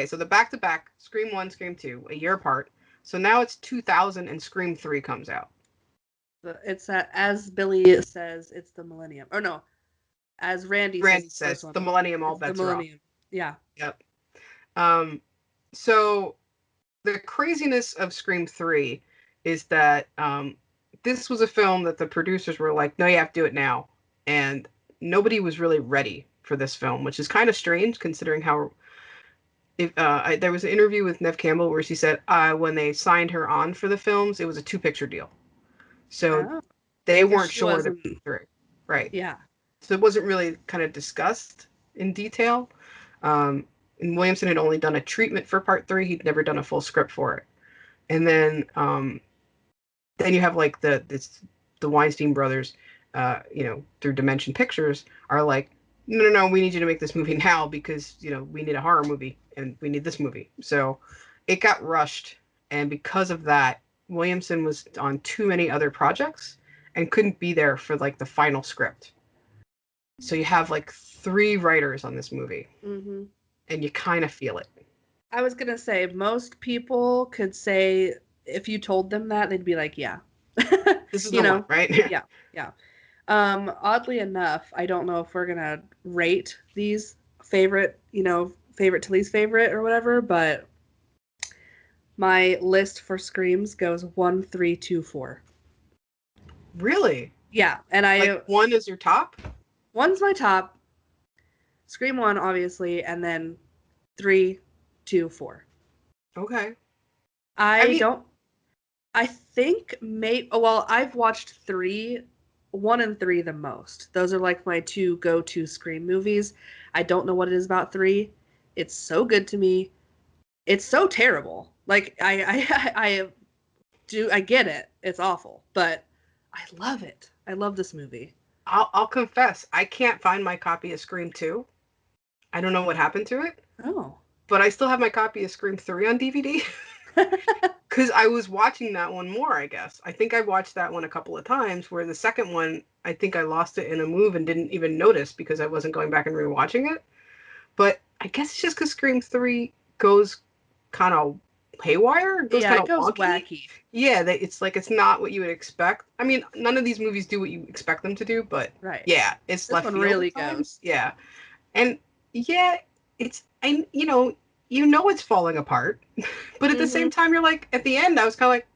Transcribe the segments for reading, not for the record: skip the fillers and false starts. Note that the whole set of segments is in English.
okay, so the back-to-back, Scream 1, Scream 2, a year apart. So now it's 2000 and Scream 3 comes out. It's as Billy says, it's the millennium. Or no, as Randy says, the first says, one. the millennium, all It's the bets are off. millennium. Yeah. Yep. So the craziness of Scream 3 is that this was a film that the producers were like, no, you have to do it now. And nobody was really ready for this film, which is kind of strange considering how. There was an interview with Neve Campbell where she said when they signed her on for the films, it was a 2-picture deal. So Oh, they because weren't she sure wasn't. that through. Right. Yeah. So it wasn't really kind of discussed in detail. And Williamson had only done a treatment for part 3. He'd never done a full script for it. And then you have like the Weinstein brothers, through Dimension Pictures are like, no, we need you to make this movie now because, we need a horror movie and we need this movie. So it got rushed. And because of that, Williamson was on too many other projects and couldn't be there for like the final script. So you have like 3 writers on this movie. Mm-hmm. And you kind of feel it. I was going to say, most people could say, if you told them that, they'd be like, yeah. This is the one, right? Yeah, yeah. Oddly enough, I don't know if we're going to rate these favorite to least favorite or whatever, but my list for Screams goes 1, 3, 2, 4. Really? Yeah, and like 1 is your top? 1's my top. Scream 1, obviously, and then 3, 2, 4. Okay. I think I've watched 1 and 3 the most. Those are like my 2 go-to Scream movies. I don't know what it is about 3. It's so good to me. It's so terrible. Like I get it. It's awful, but I love it. I love this movie. I'll confess, I can't find my copy of Scream 2. I don't know what happened to it. Oh. But I still have my copy of Scream 3 on DVD. Because I was watching that one more, I guess. I think I watched that one a couple of times, where the second one, I think I lost it in a move and didn't even notice because I wasn't going back and rewatching it. But I guess it's just because Scream 3 goes kind of haywire. It goes kind of wonky. Wacky. Yeah, it's like it's not what you would expect. I mean, none of these movies do what you expect them to do, but right. Yeah, it's this left one field really at times. goes. Yeah, and yeah, it's it's falling apart, but at the same time, you're like, at the end, I was kind of like,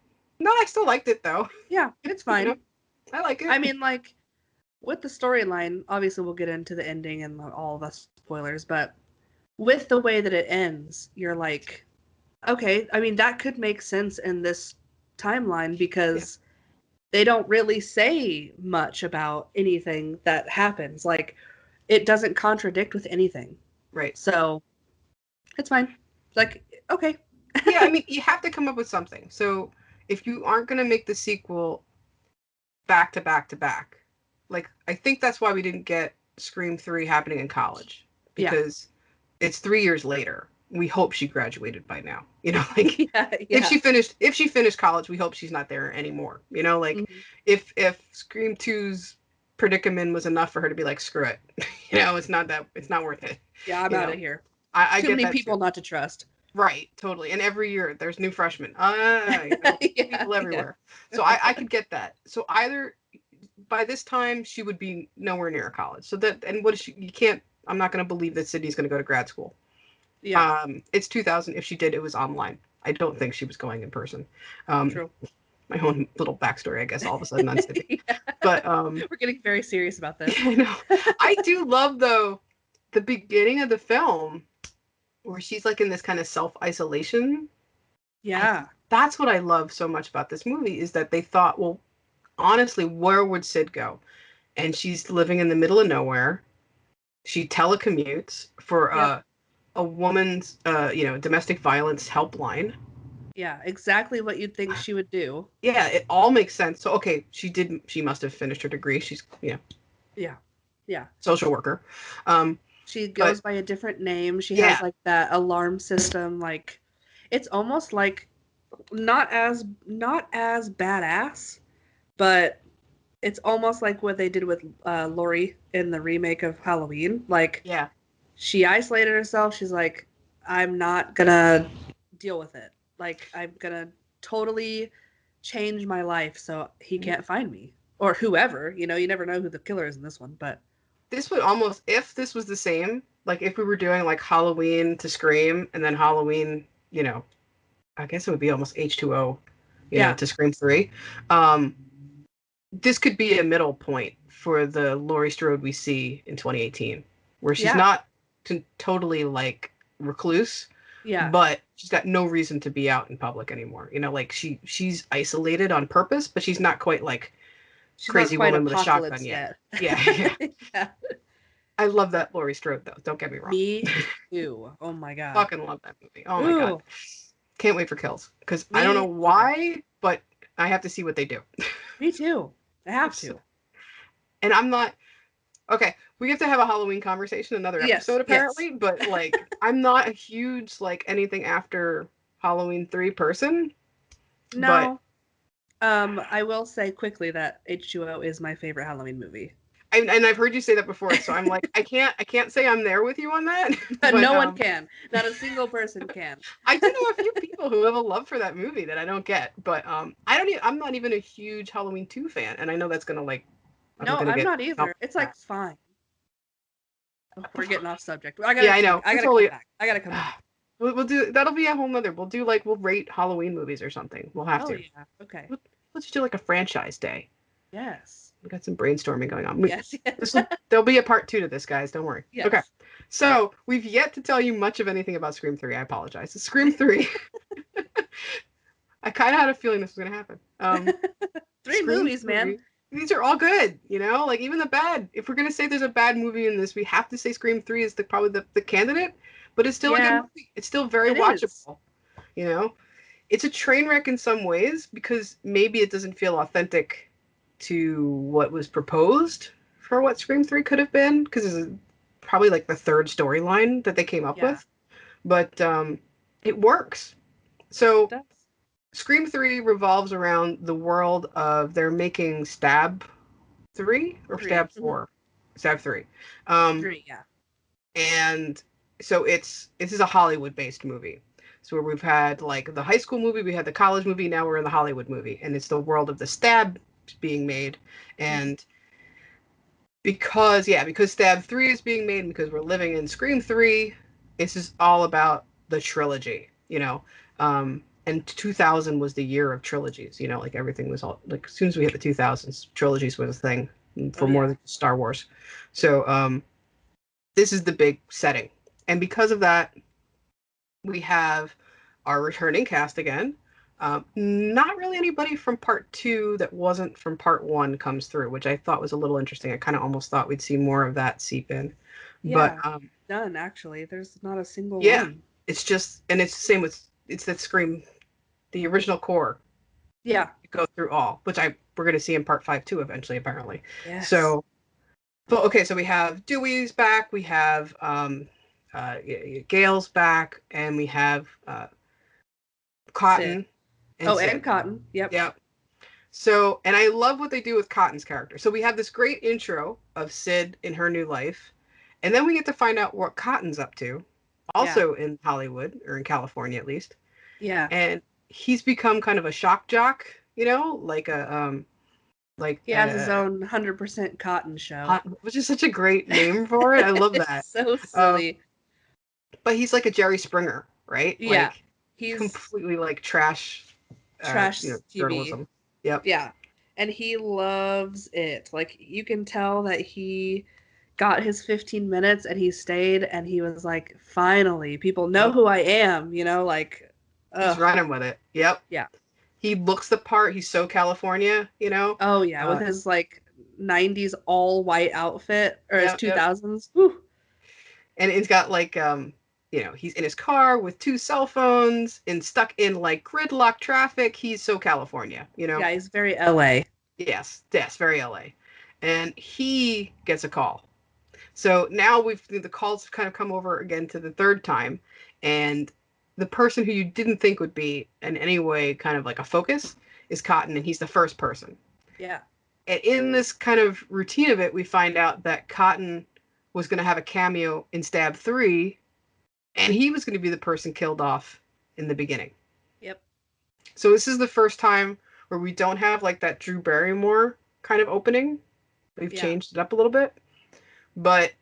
no, I still liked it though. Yeah, it's fine. I like it. I mean, like, with the storyline, obviously we'll get into the ending and all the spoilers, but with the way that it ends, you're like, okay, I mean, that could make sense in this timeline because they don't really say much about anything that happens. Like, it doesn't contradict with anything. Right. So, it's fine. Like, okay. Yeah, I mean, you have to come up with something. So, if you aren't going to make the sequel back to back to back, like, I think that's why we didn't get Scream 3 happening in college. Because it's 3 years later. We hope she graduated by now. Like if she finished college, we hope she's not there anymore. Like if Scream 2's predicament was enough for her to be like, screw it. It's not worth it. Yeah, I'm out of here. I Too get many people not to trust. Right, totally. And every year there's new freshmen. People everywhere. So I could get that. So either by this time she would be nowhere near college. So that, and what is she, you can't, I'm not going to believe that Sydney's going to go to grad school. Yeah. It's 2000. If she did, it was online. I don't think she was going in person. True. My own little backstory, I guess, all of a sudden on Sydney. But we're getting very serious about this. I know. I do love, though, the beginning of the film where she's like in this kind of self-isolation. Yeah. That's what I love so much about this movie, is that they thought, well, honestly, where would Sid go? And she's living in the middle of nowhere. She telecommutes for a woman's, domestic violence helpline. Yeah, exactly what you'd think she would do. Yeah, it all makes sense. So, okay, she must have finished her degree. She's, Yeah. social worker. She goes by a different name. She has like that alarm system. Like, it's almost like not as badass, but it's almost like what they did with Laurie in the remake of Halloween. Like, she isolated herself. She's like, I'm not gonna deal with it. Like, I'm gonna totally change my life so he can't find me. Or whoever, you never know who the killer is in this one, but This would almost, if this was the same, like if we were doing like Halloween to Scream and then Halloween, I guess it would be almost H2O, yeah. to Scream 3. Um, this could be a middle point for the Laurie Strode we see in 2018, where she's Yeah. not totally like recluse, Yeah. but she's got no reason to be out in public anymore. Like she's isolated on purpose, but she's not quite like She's not crazy quite woman with a shotgun apocalypse yet. yet. Yeah, yeah. Yeah. I love that Laurie Strode though. Don't get me wrong. Me too. Oh my god. Fucking love that movie. Oh my god. Ooh, Can't wait for Kills because I don't know me either. why, but I have to see what they do. Me too. I have So- to. and I'm not okay. We have to have a Halloween conversation, another Yes, episode yes. apparently. But like, I'm not a huge like anything after Halloween 3 person. No. I will say quickly that H2O is my favorite Halloween movie. And I've heard you say that before, so I'm like, I can't say I'm there with you on that. But But no one can. Not a single person can. I do know a few people who have a love for that movie that I don't get. But I don't. I'm not even a huge Halloween 2 fan, and I know that's gonna like. I'm No, gonna I'm get. not either. It's like fine. Oh, we're getting off subject. I gotta Yeah, I know. I gotta Totally. come back. I gotta come back. We'll do that'll be a whole nother. We'll rate Halloween movies or something. We'll have Oh to. yeah. Okay. Let's just do like a franchise day. Yes. We got some brainstorming going on. Yes. There'll be a part 2 to this, guys. Don't worry. Yes. Okay. So we've yet to tell you much of anything about Scream 3. I apologize. Scream 3. I kind of had a feeling this was gonna happen. Three Scream movies, 3, man. these are all good, like even the bad. If we're gonna say there's a bad movie in this, we have to say Scream 3 is probably the candidate, but it's still a good movie. It's still very watchable. It's a train wreck in some ways because maybe it doesn't feel authentic to what was proposed for what Scream 3 could have been, because it's probably like the third storyline that they came up with. But it works. So Scream 3 revolves around the world of they're making Stab 3 or Stab 4? Stab 3. 3, yeah. And so this is a Hollywood-based movie. So where we've had like the high school movie, we had the college movie, now we're in the Hollywood movie. And it's the world of the Stab being made. And because Stab 3 is being made and because we're living in Scream 3, this is all about the trilogy, and 2000 was the year of trilogies, like everything was all like as soon as we hit the 2000s, trilogies was a thing for more than Star Wars. So this is the big setting. And because of that, we have our returning cast again. Not really anybody from part 2 that wasn't from part 1 comes through, which I thought was a little interesting. I kind of almost thought we'd see more of that seep in. Yeah, but none actually. There's not a single one. It's just, and it's the same with, it's that Scream, the original core. Yeah. Go through all, which we're going to see in part 5 too eventually, apparently. Yes. So, but okay, so we have Dewey's back, we have Gale's back, and we have Cotton. And Cotton. Yep. So, and I love what they do with Cotton's character. So we have this great intro of Sid in her new life, and then we get to find out what Cotton's up to, also in Hollywood, or in California at least. Yeah. And he's become kind of a shock jock, like a like he has his own 100% Cotton show, which is such a great name for it. I love that. So silly. But he's like a Jerry Springer, right? Yeah. Like, he's completely like trash TV journalism. Yep. Yeah. And he loves it. Like, you can tell that he got his 15 minutes and he stayed and he was like, finally, people know who I am, like, he's running with it. Yep. Yeah. He looks the part. He's so California, Oh, yeah. With his like 90s all white outfit, or his 2000s. Yep. And it's got like, he's in his car with 2 cell phones and stuck in like gridlock traffic. He's so California, Yeah, he's very LA. Yes, very LA. And he gets a call. So now the calls kind of come over again to the third time. And the person who you didn't think would be in any way kind of like a focus is Cotton, and he's the first person. Yeah. And in this kind of routine of it, we find out that Cotton was going to have a cameo in Stab 3, And he was going to be the person killed off in the beginning. Yep. So this is the first time where we don't have like that Drew Barrymore kind of opening. They've changed it up a little bit. But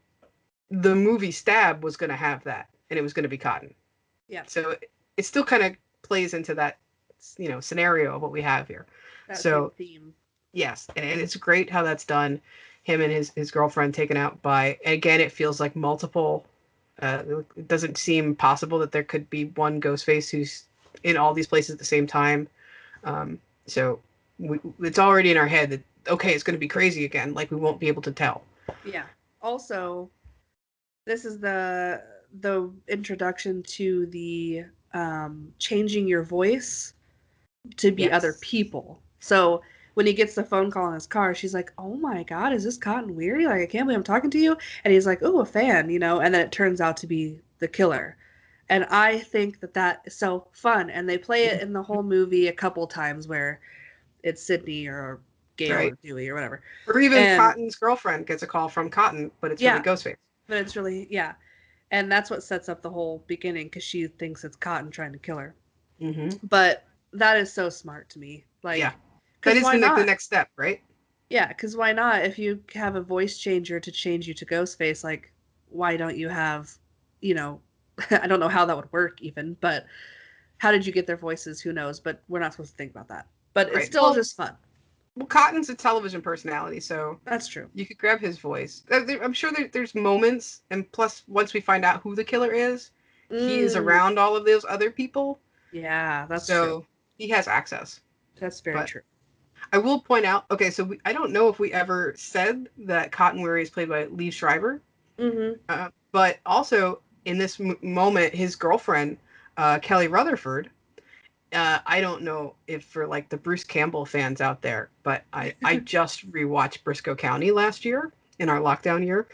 the movie Stab was going to have that, and it was going to be Cotton. Yeah. So it still kind of plays into that, scenario of what we have here. That so same theme. Yes, and it's great how that's done. Him and his girlfriend taken out by, and again, it feels like multiple. It doesn't seem possible that there could be one Ghostface who's in all these places at the same time. So it's already in our head that, okay, it's going to be crazy again. Like, we won't be able to tell. Yeah. Also, this is the introduction to the changing your voice to be other people. So when he gets the phone call in his car, she's like, "Oh my God, is this Cotton Weary? Like, I can't believe I'm talking to you." And he's like, "Oh, a fan, you know." And then it turns out to be the killer. And I think that is so fun. And they play it in the whole movie a couple times where it's Sydney or Gale or Dewey or whatever. Or even Cotton's girlfriend gets a call from Cotton, but it's really Ghostface. But it's really, and that's what sets up the whole beginning, because she thinks it's Cotton trying to kill her. Mm-hmm. But that is so smart to me. Like, that is the next step, right? Yeah, because why not? If you have a voice changer to change you to Ghostface, like, why don't you have, I don't know how that would work even, but how did you get their voices? Who knows? But we're not supposed to think about that. But it's still just fun. Well, Cotton's a television personality, so that's true. You could grab his voice. I'm sure there's moments, and plus, once we find out who the killer is, he is around all of those other people. Yeah, that's true. So he has access. That's very true. I will point out, okay, so I don't know if we ever said that Cotton Weary is played by Lee Schreiber. Mm-hmm. But also, in this moment, his girlfriend, Kelly Rutherford, I don't know if for like the Bruce Campbell fans out there, but I just rewatched Briscoe County last year in our lockdown year.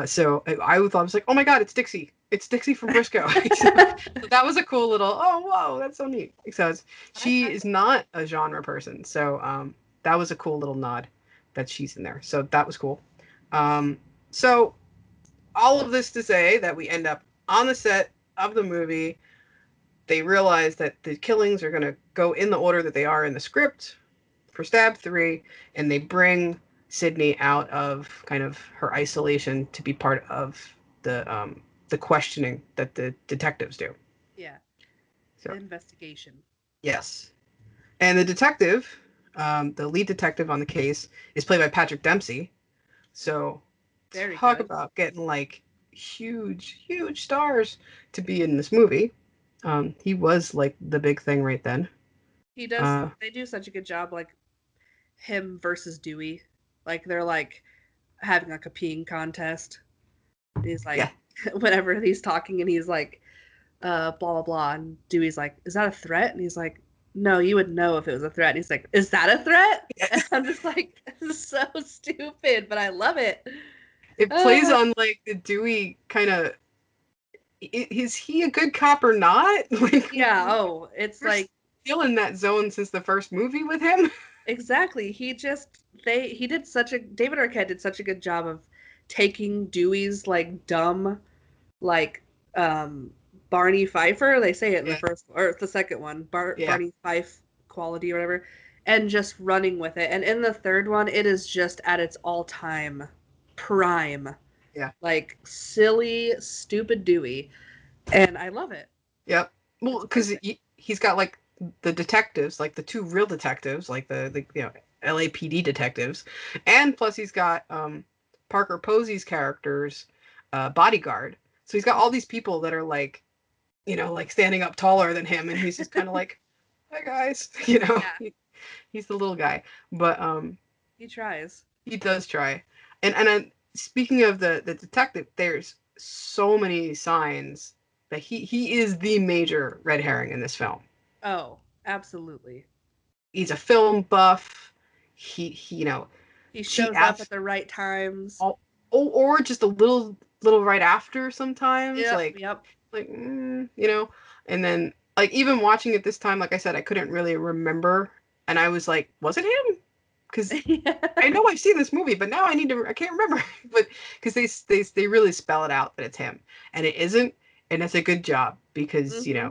So I was like, oh my God, it's Dixie. It's Dixie from Briscoe. So that was a cool little, oh, whoa, that's so neat. So she is not a genre person. So that was a cool little nod that she's in there. So that was cool. So all of this to say that we end up on the set of the movie. They realize that the killings are going to go in the order that they are in the script for Stab 3, and they bring Sydney out of kind of her isolation to be part of the questioning that the detectives do. Yeah. So, the investigation. Yes. And the detective, the lead detective on the case, is played by Patrick Dempsey. So talk about getting like huge stars to be in this movie. He was like the big thing right then. He does. They do such a good job, like him versus Dewey. Like they're like having like a peeing contest. He's like, whenever he's talking, and he's like, blah blah blah, and Dewey's like, "Is that a threat?" And he's like, "No, you would know if it was a threat." And he's like, "Is that a threat?" And I'm just like, so stupid, but I love it. It plays on like the Dewey kind of. Is he a good cop or not? Like, it's like still in that zone since the first movie with him. Exactly. David Arquette did such a good job of taking Dewey's like dumb, like Barney Pfeiffer. They say it in the first or the second one, Barney Fife quality or whatever, and just running with it. And in the third one, it is just at its all-time prime. Yeah. Like silly, stupid Dewey, and I love it. Yep. Well, because he's got like the detectives, like the two real detectives, like the LAPD detectives, and plus he's got Parker Posey's character's bodyguard. So he's got all these people that are like, like standing up taller than him, and he's just kind of like, "Hi guys," he's the little guy, but he tries. He does try, and speaking of the detective, there's so many signs that he is the major red herring in this film. Oh, absolutely. He's a film buff. He shows up at the right times. Or just a little right after sometimes. Yep. And then like even watching it this time, like I said, I couldn't really remember, and I was like, was it him? Because I know I've seen this movie, but now I can't remember. But because they really spell it out that it's him, and it isn't. and it's a good job because Mm-hmm.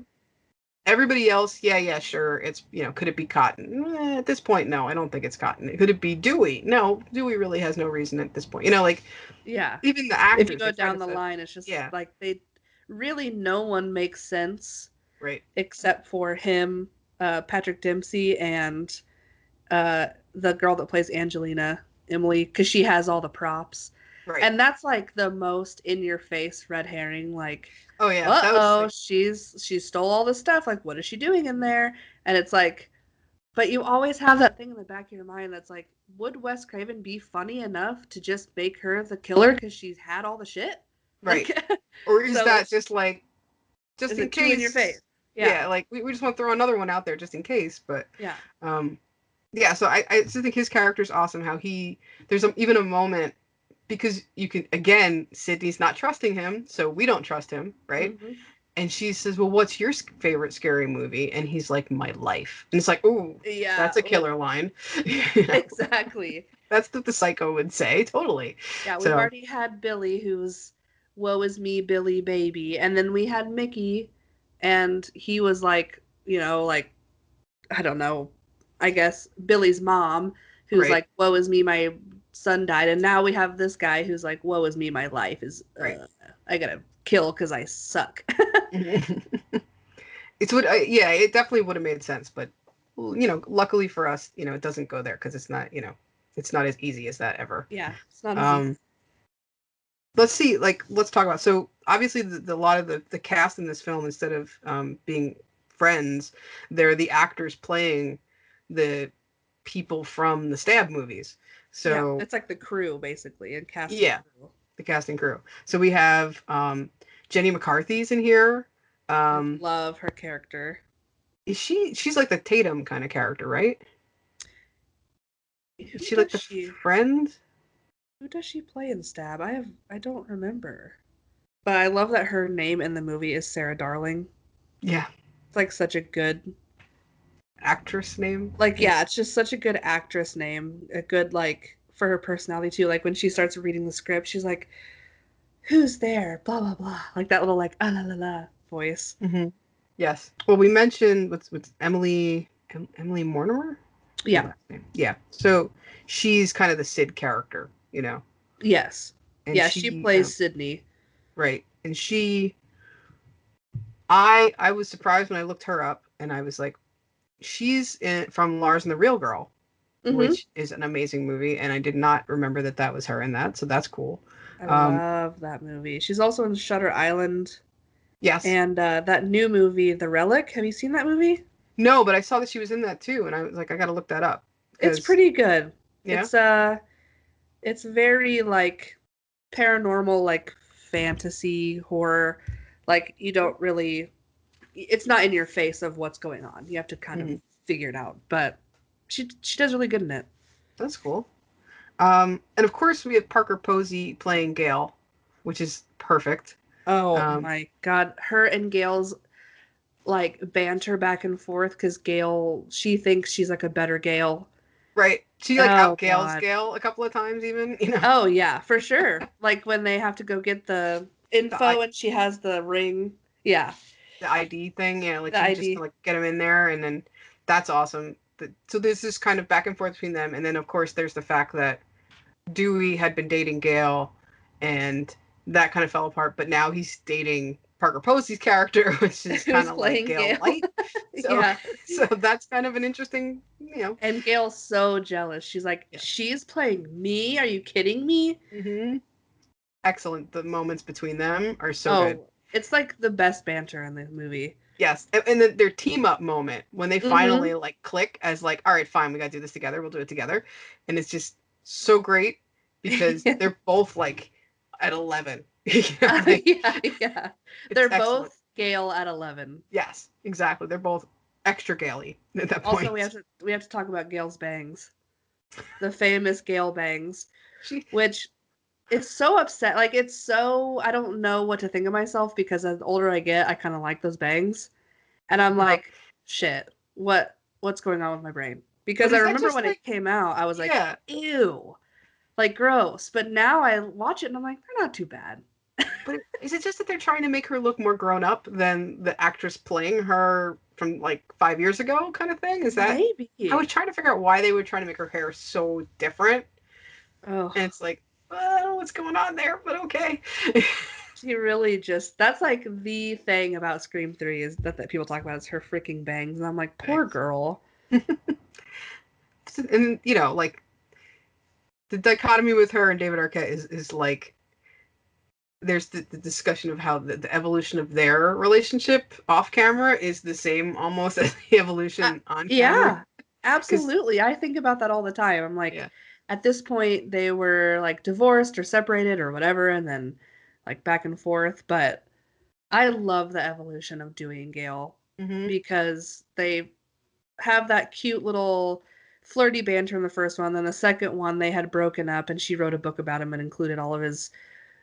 everybody else, yeah, sure, it's could it be Cotton? At this point, no, I don't think it's Cotton. Could it be Dewey? No, Dewey really has no reason at this point. Like Yeah. even the If you actors, they go try down to the say, line, it's just yeah, like they really no one makes sense right, except for him, Patrick Dempsey, and the girl that plays Angelina, Emily, because she has all the props. right. And that's like the most in your face red herring. Like, Oh yeah, uh that was oh, like, she stole all this stuff. Like, what is she doing in there? And it's like, but you always have that thing in the back of your mind that's like, would Wes Craven be funny enough to just make her the killer because she's had all the shit? right. Like, Or is so that it's just like just is in it too in your face? case? Yeah, Yeah, like we just want to throw another one out there just in case. But yeah. um, yeah. So I just think his character's awesome. How there's even a moment because you can again Sydney's not trusting him, so we don't trust him, right? Hmm. And she says, "Well, what's your favorite scary movie?" And he's like, "My life." And it's like, "Ooh, Yeah. that's a Oh, killer line." you know, exactly. that's what the psycho would say, totally. Yeah, we've So already had Billy, who's woe is me, Billy baby. And then we had Mickey, and he was like, like, I don't know, I guess Billy's mom, who's right, like, woe is me, my son died. And now we have this guy who's like, woe is me, my life is, right. I gotta kill because I suck. It's what, yeah, it definitely would have made sense, but luckily for us, it doesn't go there because it's not as easy as that ever. Yeah, it's not as easy. Um, let's see, like, let's talk about. So obviously, a lot of the cast in this film, instead of being friends, they're the actors playing the people from the Stab movies. Yeah, So it's like the crew, basically, and cast and yeah, crew. the cast and crew. So we have Jenny McCarthy's in here. I Um, love her character. is she's like the Tatum kind of character, right? Is Who she like does the she? friend? Who does she play in Stab? I don't remember. But I love that her name in the movie is Sarah Darling. Yeah, It's like such a good actress name. like Yeah. yeah, it's just such a good actress name. A good like for her personality too. Like when she starts reading the script, she's like, "Who's there?" blah blah blah. Like that little like ah la la la voice. Hmm. Yes. Well, we mentioned what's Emily Mortimer. Her Yeah. last name. Yeah. So she's kind of the Sid character, Yes. and Yeah, she she plays Sydney. right, and I was surprised when I looked her up, and I was like, from Lars and the Real Girl, Mhm. which is an amazing movie, and I did not remember that was her in that, so that's cool. I Um, love that movie. She's also in Shutter Island yes. and that new movie, The Relic. Have you seen that movie? No, but I saw that she was in that too, and I was like, I got to look that up It's because pretty good. yeah, It's very like paranormal, like fantasy horror. Like you don't really, it's not in your face of what's going on. You have to kind of hmm, figure it out. But she does really good in it. that's cool. And of course we have Parker Posey playing Gale, which is perfect. Oh Um, my god, her and Gail's like banter back and forth because Gail she thinks she's like a better Gail. right, she like out Oh Gale's god. Gale a couple of times, even. Oh yeah, for sure. Like when they have to go get the The I info and she has the ring. Yeah, the ID thing, yeah, like the she just ID. like get him in there, and then that's awesome. So there's this kind of back and forth between them, and then of course there's the fact that Dewey had been dating Gale, and that kind of fell apart. But now he's dating Parker Posey's character, which is kind Who's of like playing Gale Gail? light. So, Yeah. so that's kind of an interesting, And Gail's so jealous. She's like, yeah. she's playing me? Are you kidding me? Hmm. Excellent. The moments between them are so good. Oh, it's like the best banter in the movie. Yes, and then their team up moment when they Mm-hmm. finally like click as like, all right, fine, we gotta do this together. We'll do it together, and it's just so great because they're both like at 11. Like Yeah, yeah. it's They're excellent. both Gail at 11. Yes, exactly. They're both extra gaily at that Also, point. we have to talk about Gail's bangs. The famous Gale Bangs, She, which it's so upset. Like it's so I don't know what to think of myself because as the older I get, I kind of like those bangs. And I'm well, like, shit, what's going on with my brain? but Because I is that remember just when it like, came out, I was like, yeah, ew, like gross. But now I watch it and I'm like, they're not too bad. But is it just that they're trying to make her look more grown up than the actress playing her from like 5 years ago, kind of thing? Is that? I was Maybe. trying to figure out why they were trying to make her hair so different, Oh, and it's like, I don't know what's going on there, but okay. she really just, that's like the thing about Scream 3 is that people talk about is her freaking bangs. And I'm like, poor Thanks. girl. And like the dichotomy with her and David Arquette is like there's the discussion of how the evolution of their relationship off camera is the same almost as the Uh, evolution on camera. yeah, Because absolutely. I think about that all the time. I'm like, yeah, at this point, they were like divorced or separated or whatever, and then like back and forth. But I love the evolution of Dewey and Gale hmm because they have that cute little flirty banter in the first one. Then the second one, they had broken up, and she wrote a book about him and included all of his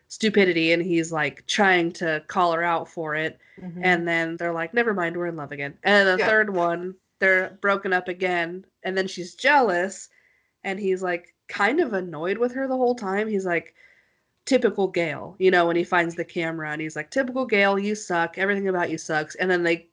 stupidity, and he's like trying to call her out for it. hmm And then they're like, never mind, we're in love again. And the yeah, third one, they're broken up again, and then she's jealous, and he's like kind of annoyed with her the whole time. He's like, typical Gale, when he finds the camera, and he's like, typical Gale, you suck, everything about you sucks. And then they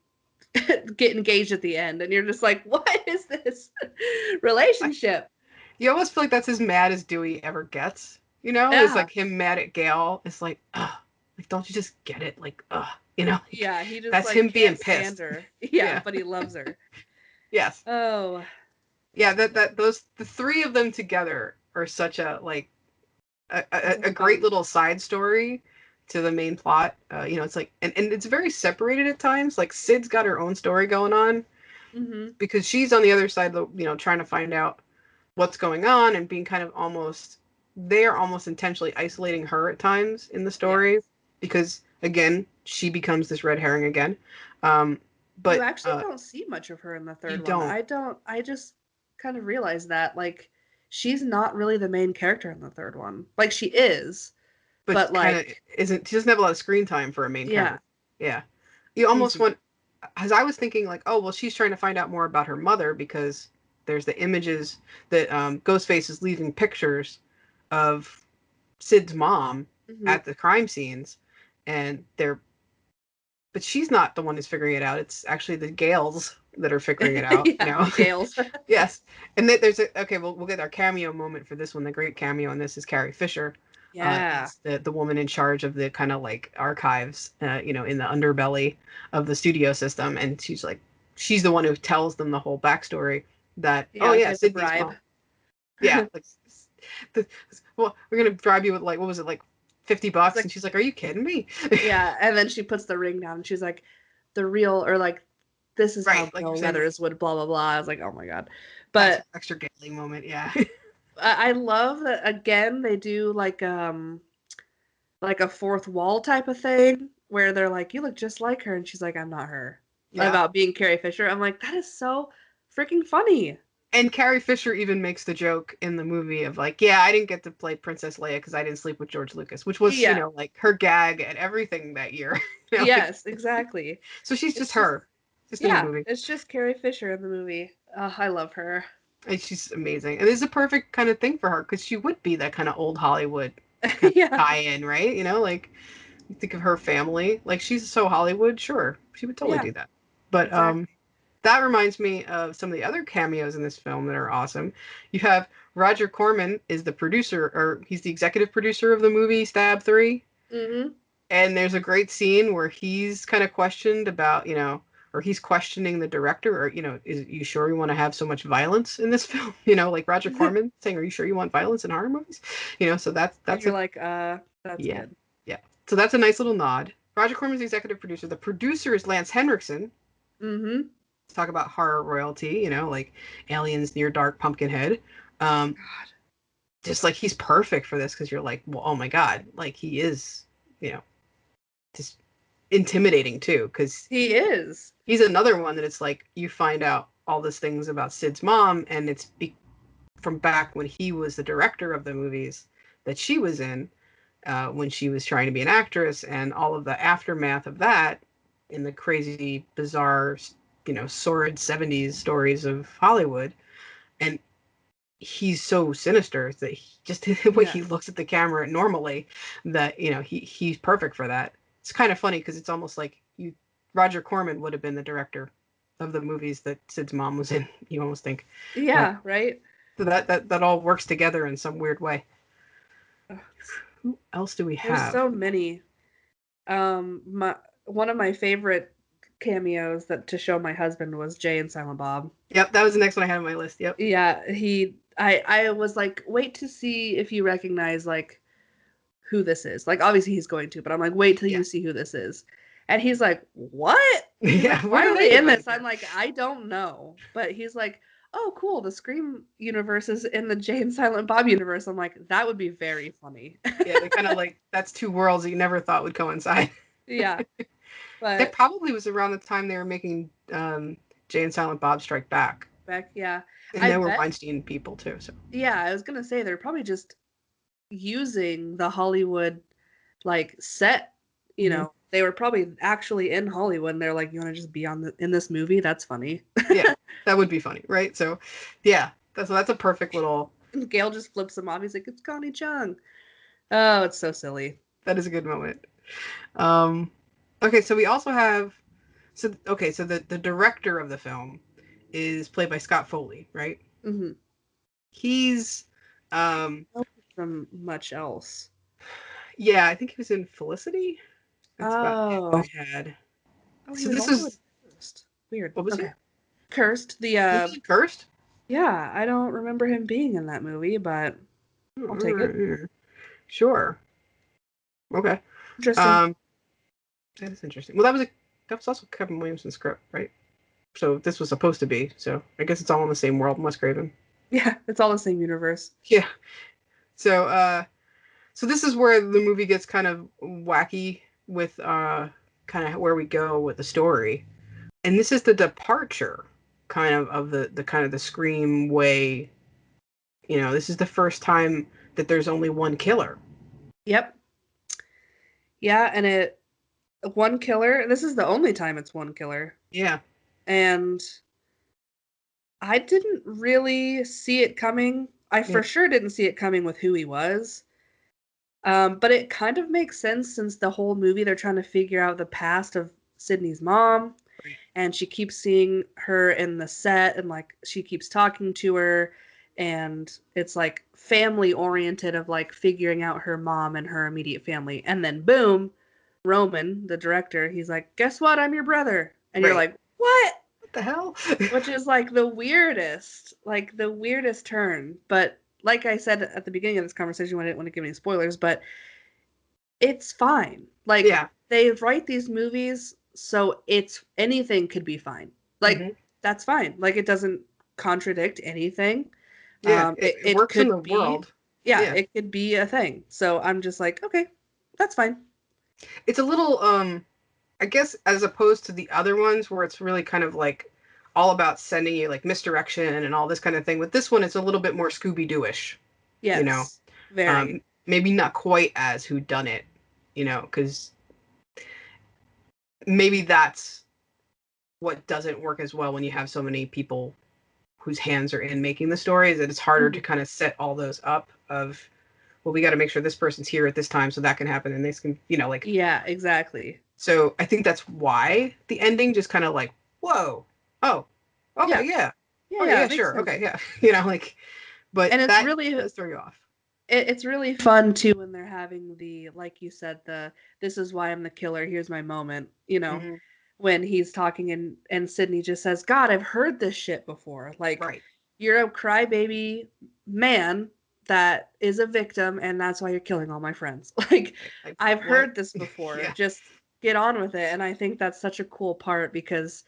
get engaged at the end, and you're just like, what is this I, relationship? you almost feel like that's as mad as Dewey ever gets. It's Yeah. like him mad at Gail. It's like, like don't you just get it? Like, like, Yeah, he just that's like him being can't stand pissed. her. Yeah, Yeah. but he loves her. Yes. Oh, Yeah. That those the three of them together are such a like it's a a great fun. little side story to the main plot. It's like, and it's very separated at times. Like Sid's got her own story going on Mhm. because she's on the other side of the, trying to find out what's going on and being kind of almost, they are almost intentionally isolating her at times in the Yeah. story because again, she becomes this red herring again. You But actually don't see much of her in the you third one. don't, I just kind of realized that like she's not really the main character in the third one. Like she is, but but kind of like isn't, she doesn't have a lot of screen time for a main yeah, character. Yeah. You almost easy. want, as I was thinking, like, oh, well, she's trying to find out more about her mother because there's the images that Ghostface is leaving pictures of Sid's mom Mhm. at the crime scenes, and they're, but she's not the one who's figuring it out. It's actually the Gales that are figuring it out. Yeah, the Gales. Yes, and there's a, okay. We'll get our cameo moment for this one. The great cameo in this is Carrie Fisher, Yeah. is the woman in charge of the kind of like archives, in the underbelly of the studio system, and she's the one who tells them the whole backstory that, oh Yeah, she yeah, has the Sydney's bribe. mom, yeah, like, the, well, we're gonna bribe you with like, what was it, like It's $50, like and she's like, are you kidding me? yeah, and then she puts the ring down and she's like, the real or like this is how Right, like you're Bill saying, Weathers would blah blah blah. I was like, oh my god. that's But an extra gambling moment, yeah. I love that again they do like a fourth wall type of thing where they're like, you look just like her, and she's like, I'm not her. Yeah. About being Carrie Fisher. I'm like, that is so freaking funny. And Carrie Fisher even makes the joke in the movie of like, yeah, I didn't get to play Princess Leia because I didn't sleep with George Lucas, which was, Yeah. like her gag at everything that year. Like, Yes, exactly. so she's just It's just her, just in the yeah, movie. it's just Carrie Fisher in the movie. I love her. And she's amazing. And it's a perfect kind of thing for her because she would be that kind of old Hollywood kind of Yeah. tie-in, right? Like you think of her family, like she's so Hollywood, sure, she would totally Yeah, do that. But exactly. that reminds me of some of the other cameos in this film that are awesome. You have Roger Corman is the producer, or he's the executive producer of the movie Stab 3. Mhm. And there's a great scene where he's kind of questioned about, or he's questioning the director, or, is you sure you want to have so much violence in this film? Like Roger Corman saying, are you sure you want violence in horror movies? So And that's you're a, like, that's yeah, good. yeah. So that's a nice little nod. Roger Corman's the executive producer. The producer is Lance Henriksen. Mhm. Talk about horror royalty, like Aliens, Near Dark, Pumpkinhead. Um, God. just like he's perfect for this because you're like, well, oh my god, like he is, you know, just intimidating too because He is. he's another one that it's like you find out all these things about Sid's mom, and from back when he was the director of the movies that she was in, when she was trying to be an actress, and all of the aftermath of that in the crazy, bizarre, sordid '70s stories of Hollywood. And he's so sinister that just the way Yeah. he looks at the camera normally, that he's perfect for that. It's kind of funny because it's almost like Roger Corman would have been the director of the movies that Sid's mom was in. You almost think, but Yeah, right? so that all works together in some weird way. Ugh, Who else do we there's have? so many. My one of my favorite cameos that to show my husband was Jay and Silent Bob. Yep, that was the next one I had on my list. Yep. Yeah, I was like, wait to see if you recognize like who this is. Like obviously he's going to, but I'm like, wait till Yeah. you see who this is. And he's like, what? He's like, Yeah. What why are are they they in doing this? I'm here? like, I don't know. But he's like, oh, cool. The Scream universe is in the Jay and Silent Bob universe. I'm like, that would be very funny. Yeah, they kind of like that's two worlds that you never thought would coincide. Yeah, That but probably was around the time they were making Jay and Silent Bob Strike Back, Beck, yeah, and I they were bet. Weinstein people too. So Yeah, I was gonna say they're probably just using the Hollywood like set. hmm They were probably actually in Hollywood. And they're like, you want to just be in this movie? That's funny. yeah, that would be funny, right? So yeah, that's a perfect little. And Gail just flips him off. He's like, it's Connie Chung. Oh, it's so silly. That is a good moment. Um, okay, so we also have so the director of the film is played by Scott Foley, right? Mm-hmm. He's um From much else. yeah, I think he was in Felicity. That's about it Oh. I had. Oh, he So was this also in is Cursed. Weird. what was Okay. it? Cursed. He was in Cursed? Yeah, I don't remember him being in that movie, but I'll take it. Sure. Okay. Interesting. Um, that is interesting. Well, that was also Kevin Williamson's script, right? So this was supposed to be. So I guess it's all in the same world, Wes Craven. Yeah, it's all the same universe. Yeah. So so this is where the movie gets kind of wacky with kind of where we go with the story. And this is the departure kind of the kind of the Scream way. This is the first time that there's only one killer. Yep. Yeah, and one killer. This is the only time it's one killer. Yeah. And I didn't really see it coming. I Yeah. for sure didn't see it coming with who he was. But it kind of makes sense since the whole movie they're trying to figure out the past of Sydney's mom, Right. and she keeps seeing her in the set, and like she keeps talking to her, and it's like family oriented of like figuring out her mom and her immediate family, and then boom, Roman, the director, he's like, "Guess what? I'm your brother," and you're Right. like, "What?" What the hell? Which is like the weirdest turn. But like I said at the beginning of this conversation, I didn't want to give any spoilers, but it's fine. Like Yeah. they write these movies so it's anything could be fine. Like hmm that's fine. Like it doesn't contradict anything. Yeah. It It works in could the be, world. yeah, Yeah. it could be a thing. So I'm just like, okay, that's fine. It's a little I guess as opposed to the other ones where it's really kind of like all about sending you like misdirection and all this kind of thing. With this one, it's a little bit more Scooby Doo-ish, you know. Yes, very. Maybe not quite as Who Done It, because maybe that's what doesn't work as well when you have so many people whose hands are in making the stories, that it's harder to Mhm. kind of set all those up of, well, we got to make sure this person's here at this time so that can happen and this can, like. Yeah, exactly. So I think that's why the ending just kind of like, whoa, oh, okay, Yeah, yeah, yeah, okay, yeah. yeah, It makes sure, sense. okay, yeah, like, but And it's that really does throw you off. it's really fun too when they're having the like you said the this is why I'm the killer. Here's my moment. hmm When he's talking and Sydney just says, "God, I've heard this shit before." Like Right. you're a crybaby man that is a victim, and that's why you're killing all my friends. Like Like I've what? heard this before. Yeah. Just get on with it. And I think that's such a cool part because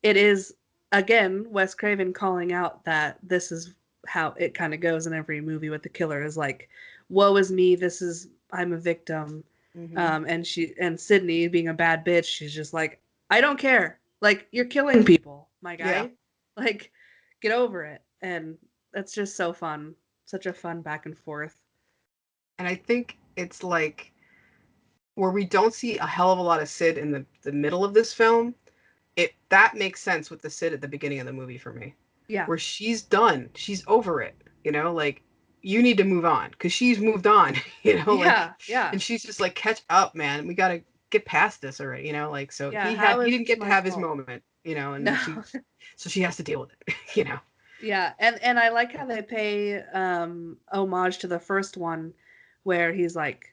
it is again Wes Craven calling out that this is how it kind of goes in every movie with the killer is like, woe is me, this is I'm a victim. hmm And Sydney being a bad bitch, she's just like, I don't care. Like you're killing people, my Yeah. guy. Like get over it. And that's just so fun. Such a fun back and forth. And I think it's like where we don't see a hell of a lot of Sid in the middle of this film. That makes sense with the Sid at the beginning of the movie for me, Yeah. where she's done, she's over it. you know, like you need to move on because she's moved on, you know, like, Yeah, yeah, and she's just like, catch up, man. We got to get past this already, you know, like, so yeah. How he is didn't this get to my have his fault? moment, you know, and No. so she has to deal with it, you know. Yeah, and I like how they pay homage to the first one where he's like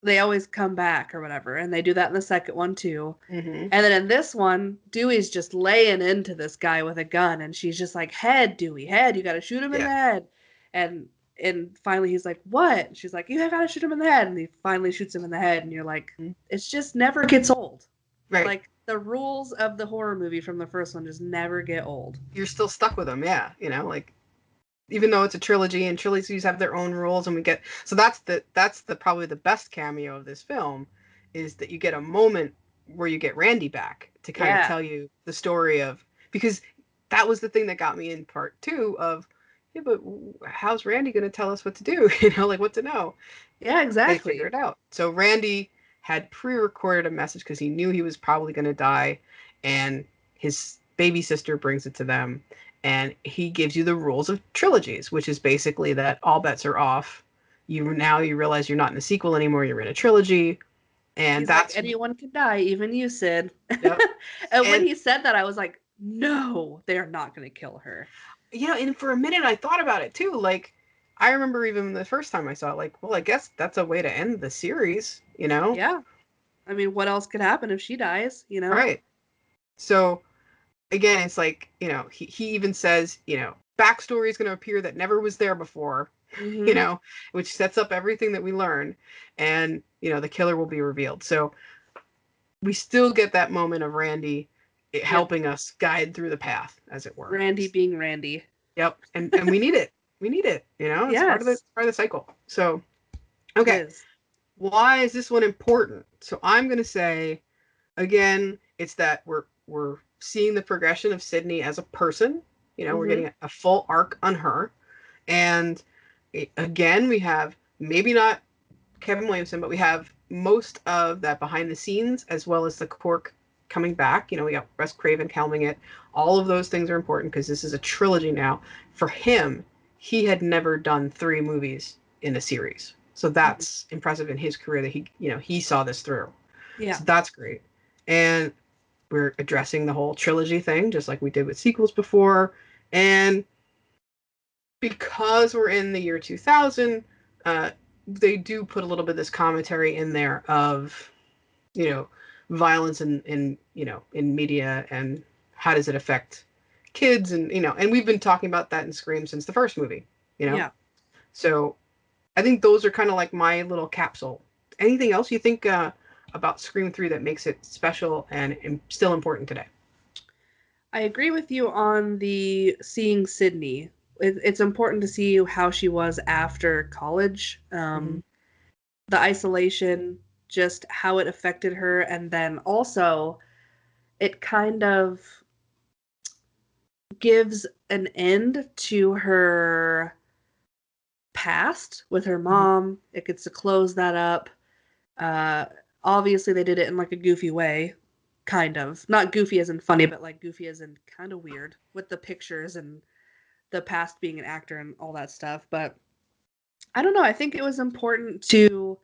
they always come back or whatever, and they do that in the second one too. Mm-hmm. And then in this one, Dewey's just laying into this guy with a gun, and she's just like, "Head, Dewey, head! You got to shoot him in Yeah. the head." And finally, he's like, "What?" And she's like, "You got to shoot him in the head." And he finally shoots him in the head, and you're like, "It's just never gets old." Right. Like the rules of the horror movie from the first one just never get old. You're still stuck with them, yeah, you know, like, even though it's a trilogy and trilogies have their own rules, and we get, so that's the probably the best cameo of this film, is that you get a moment where you get Randy back to kind of Yeah, tell you the story of, because that was the thing that got me in part two of, yeah, but how's Randy going to tell us what to do? You know, like what to know. yeah, They figure exactly. it out. So Randy had pre-recorded a message because he knew he was probably going to die, and his baby sister brings it to them, and he gives you the rules of trilogies, which is basically that all bets are off. You realize you're not in a sequel anymore. You're in a trilogy, and He's like, that's anyone can die, even you, Sid. yep. And when And he said that, I was like, no, they're not going to kill her. you know, and for a minute I thought about it too. Like I remember even the first time I saw it, like, well, I guess that's a way to end the series, you know? Yeah. I mean, what else could happen if she dies, you know? Right. So again, it's like, you know, he even says, you know, backstory is going to appear that never was there before, you Mm-hmm. know, which sets up everything that we learn. And, you know, the killer will be revealed. So we still get that moment of Randy Yep. helping us guide through the path, as it were. Randy being Randy. Yep. And we need it. We need it. You know, it's Yes, part of the cycle. So, it okay. is. Why is this one important? So I'm going to say, again, it's that we're seeing the progression of Sydney as a person. You know, we're Mm-hmm. getting a full arc on her, and again, we have maybe not Kevin Williamson, but we have most of that behind the scenes as well as the Cork coming back. You know, we got Wes Craven helming it. All of those things are important because this is a trilogy now. For him, he had never done 3 movies in a series, so Mm-hmm. that's impressive in his career that he saw this through. Yeah. So that's great. And we're addressing the whole trilogy thing, just like we did with sequels before. And because we're in the year 2000, they do put a little bit of this commentary in there of, you know, violence in media and how does it affect kids, and and we've been talking about that in Scream since the first movie, you know. Yeah. So I think those are kind of like my little capsule. Anything else you think about Scream 3 that makes it special and still important today? I agree with you on the seeing Sydney. It's important to see how she was after college. Mm-hmm. The isolation, just how it affected her, and then also it kind of gives an end to her past with her Mm-hmm. mom. It gets to close that up. Uh, Obviously, they did it in like a goofy way, kind of. Not goofy as in funny, but like goofy as in kind of weird with the pictures and the past being an actor and all that stuff. But I don't know. I think it was important to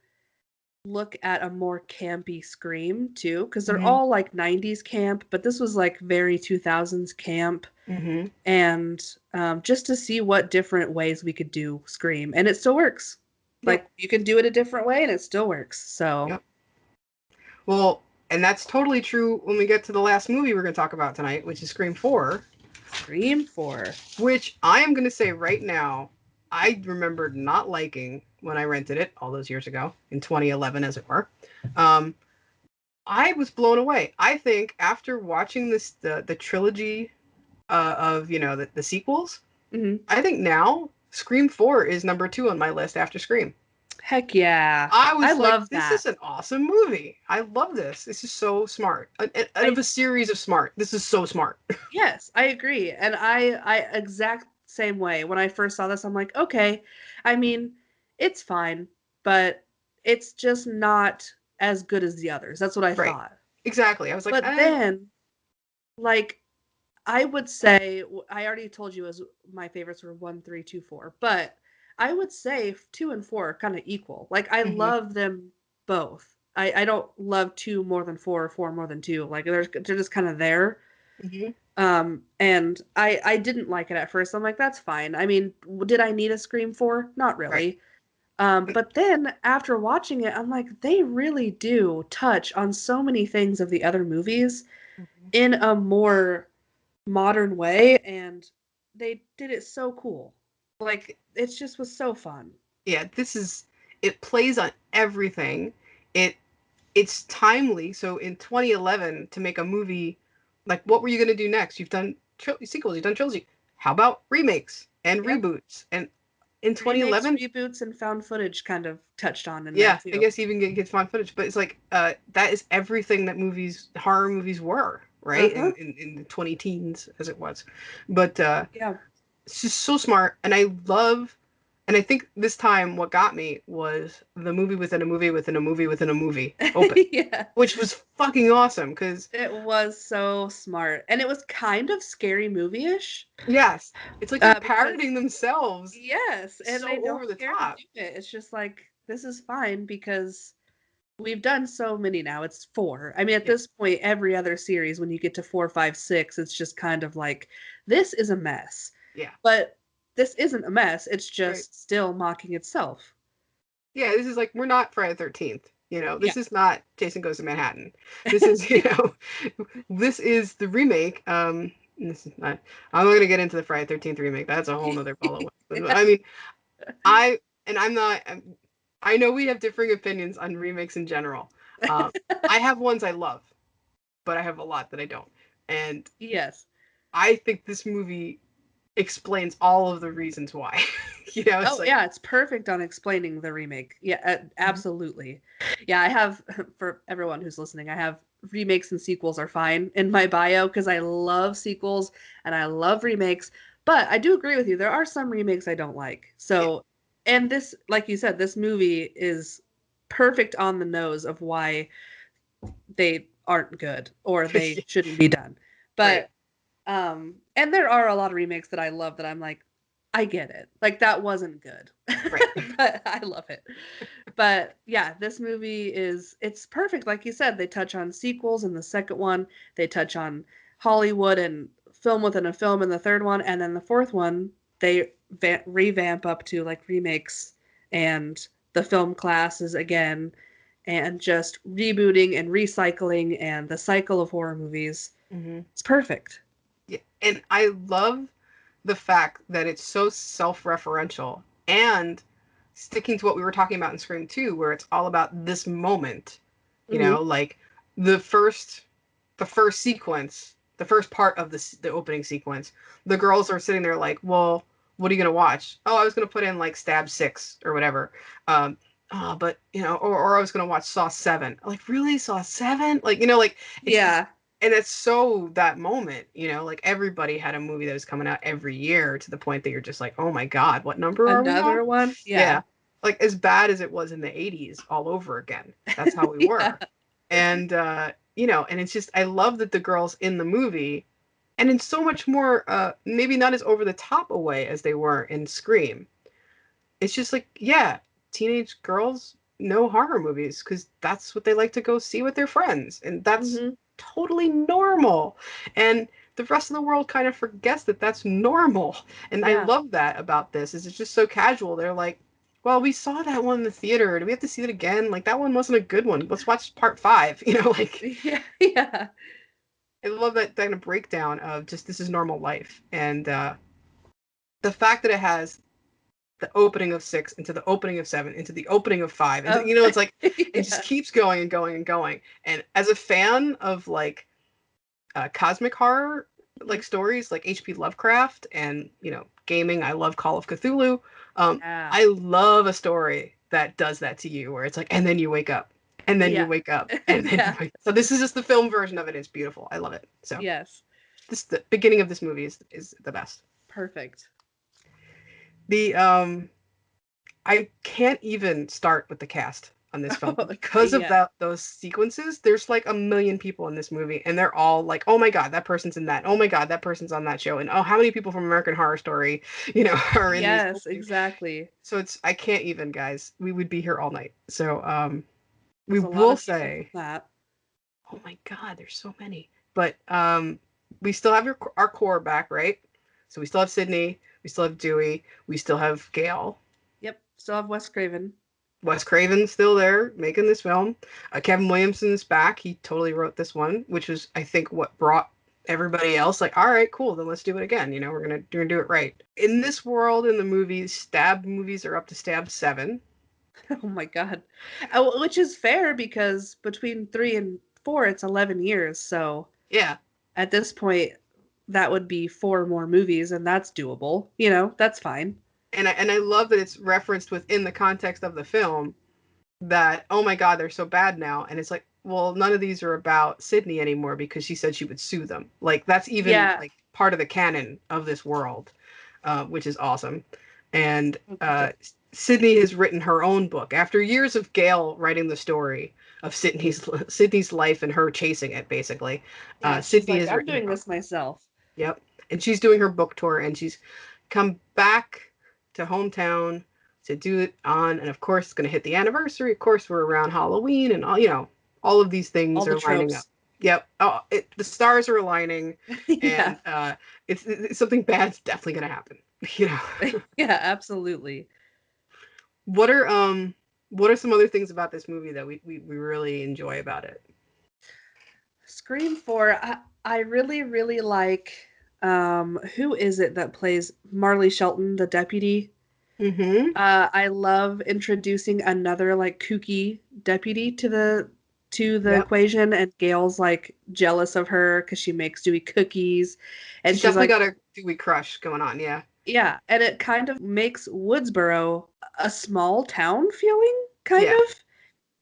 look at a more campy Scream too, because they're Mm-hmm. all like 90s camp, but this was like very 2000s camp. Mm-hmm. And just to see what different ways we could do Scream. And it still works. Yep. Like, you can do it a different way and it still works. So, Yep. Well, and that's totally true when we get to the last movie we're going to talk about tonight, which is Scream 4, Scream 4. which I am going to say right now, I remembered not liking when I rented it all those years ago, in 2011, as it were. Um, I was blown away. I think after watching the trilogy of the sequels, Hmm. I think now Scream 4 is number 2 on my list after Scream. Heck yeah. I I was like, love this that. is an awesome movie. I love this. This is so smart. Out of I a series of smart, this is so smart. Yes, I agree. And I exact same way. When I first saw this, I'm like, okay. I mean, it's fine, but it's just not as good as the others. That's what I Right. thought. Exactly. I was like, But then, like, I would say I already told you as my favorites were 1, 3, 2, 4, but I would say 2 and 4 are kind of equal. Like I Hmm. love them both. I don't love 2 more than 4 or 4 more than 2. Like they're just kind of there. Hmm. And I didn't like it at first. I'm like, that's fine. I mean, did I need a Scream 4? Not Right. really. But then after watching it, I'm like, they really do touch on so many things of the other movies Mhm. in a more modern way, and they did it so cool. Like it just was so fun. Yeah, it plays on everything. It it's timely. So in 2011 to make a movie, like what were you going to do next? You've done sequels, you've done trilogy. How about remakes and Yep. reboots? And in Remakes, 2011, reboots, and found footage kind of touched on in there yeah, I too. guess even gets found footage, but it's like that is everything that horror movies were, right? Uh-huh. In the 20 teens as it was. But Yeah. it's just so smart, and I think this time what got me was the movie within a movie within a movie within a movie open, Yeah. which was fucking awesome because It was so smart. And it was kind of scary movie-ish. yes, it's like they're Because parodying themselves yes, and they so over don't the care to top. do it. It's just like this is fine because we've done so many now. It's 4. I mean, at Yeah, this point, every other series, when you get to 4, 5, 6, it's just kind of like, this is a mess. yeah, But this isn't a mess. It's right. just still mocking itself. Yeah, this is like we're not Friday the 13th. Yeah. This is not Jason Goes to Manhattan. This is, this is the remake. This is not. I'm not gonna get into the Friday the 13th remake. That's a whole nother ball of wax. But, Yeah. I mean, I and I'm not. I know we have differing opinions on remakes in general. Um, I have ones I love, but I have a lot that I don't. And Yes. I think this movie explains all of the reasons why. It's Oh, like, yeah, it's perfect on explaining the remake. Yeah, absolutely. Yeah, I have, for everyone who's listening, I have remakes and sequels are fine in my bio because I love sequels and I love remakes. But I do agree with you. There are some remakes I don't like. yeah, So, and this, like you said, this movie is perfect on the nose of why they aren't good or they yeah, shouldn't be done. right, But and there are a lot of remakes that I love that I'm like, I get it. Like that wasn't good. right. But I love it. But yeah, this movie it's perfect. Like you said, they touch on sequels in the second one. They touch on Hollywood and film within a film in the third one, and then the fourth one they revamp up to like remakes and the film classes again, and just rebooting and recycling and the cycle of horror movies. Hmm. It's perfect. Yeah, and I love the fact that it's so self-referential and sticking to what we were talking about in Scream 2, where it's all about this moment, Hmm. like the first the first sequence, the first part of the opening sequence, the girls are sitting there like, well, what are you gonna watch? Oh, I was gonna put in like Stab 6 or whatever. Um, but or I was gonna watch Saw 7. Like, really, Saw 7? Like, like it's just, Yeah. and it's so that moment, like everybody had a movie that was coming out every year to the point that you're just like, oh my God, what number are we on? Another one? Yeah. Yeah. Like as bad as it was in the 80s all over again. That's how we Yeah. were. And and it's just I love that the girls in the movie and in so much more maybe not as over the top a way as they were in Scream. It's just like, yeah, teenage girls know horror movies because that's what they like to go see with their friends. And that's Hmm. totally normal. And the rest of the world kind of forgets that that's normal. And I Yeah. love that about this is it's just so casual. They're like, well, we saw that one in the theater. Do we have to see it again? Like that one wasn't a good one. Let's watch part 5. Like Yeah. Yeah. I love that kind of breakdown of just this is normal life. And the fact that it has the opening of 6 into the opening of 7 into the opening of 5 and Oh. it's like it just Yeah. keeps going and going and going. And as a fan of like cosmic horror Mhm. like stories like HP Lovecraft and gaming, I love Call of Cthulhu. Yeah. I love a story that does that to you where it's like and then you wake up and then you Yeah. wake up and then you Yeah. wake up. So this is just the film version of it. It's beautiful. I love it. So Yes. the beginning of this movie is the best. Perfect. The I can't even start with the cast. on this film. Because of those sequences, there's like 1 million people in this movie, and they're all like, oh my god, that person's in that. Oh my god, that person's on that show. And oh, how many people from American Horror Story, are in these movies? Exactly. So I can't even, guys. We would be here all night. So we There's a lot will of say that. oh my god, there's so many. But we still have our core back, right? So we still have Sydney, we still have Dewey, we still have Gale. Yep, still have Wes Craven. Wes Craven's still there making this film. Kevin Williamson's back. He totally wrote this one, which was, I think, what brought everybody else like, all right, cool, then let's do it again. We're gonna do it right. In this world, in the movies, stab movies are up to stab 7. Oh my god, which is fair because between 3 and 4, it's 11 years. So yeah, at this point, that would be 4 more movies, and that's doable. That's fine. And I love that it's referenced within the context of the film that, oh my god, they're so bad now. And it's like, well, none of these are about Sydney anymore because she said she would sue them. Like, that's even like part of the canon of this world, which is awesome. And Sydney has written her own book after years of Gale writing the story of Sydney's life and her chasing it, basically. Sydney is I'm doing this myself. Yep. And she's doing her book tour, and she's come back to hometown to do it on, and of course it's going to hit the anniversary. Of course, we're around Halloween, and all of these things are lining up. Yep. Oh, the stars are aligning, and it's something bad's definitely going to happen. Yeah, absolutely. What are some other things about this movie that we really enjoy about it? Scream 4, I really, really like, who is it that plays Marley Shelton, the deputy? Mm-hmm. I love introducing another like kooky deputy to the equation, and Gale's like jealous of her because she makes Dewey cookies, and she's definitely like, got a Dewey crush going on. Yeah, and it kind of makes Woodsboro a small town feeling, kind of.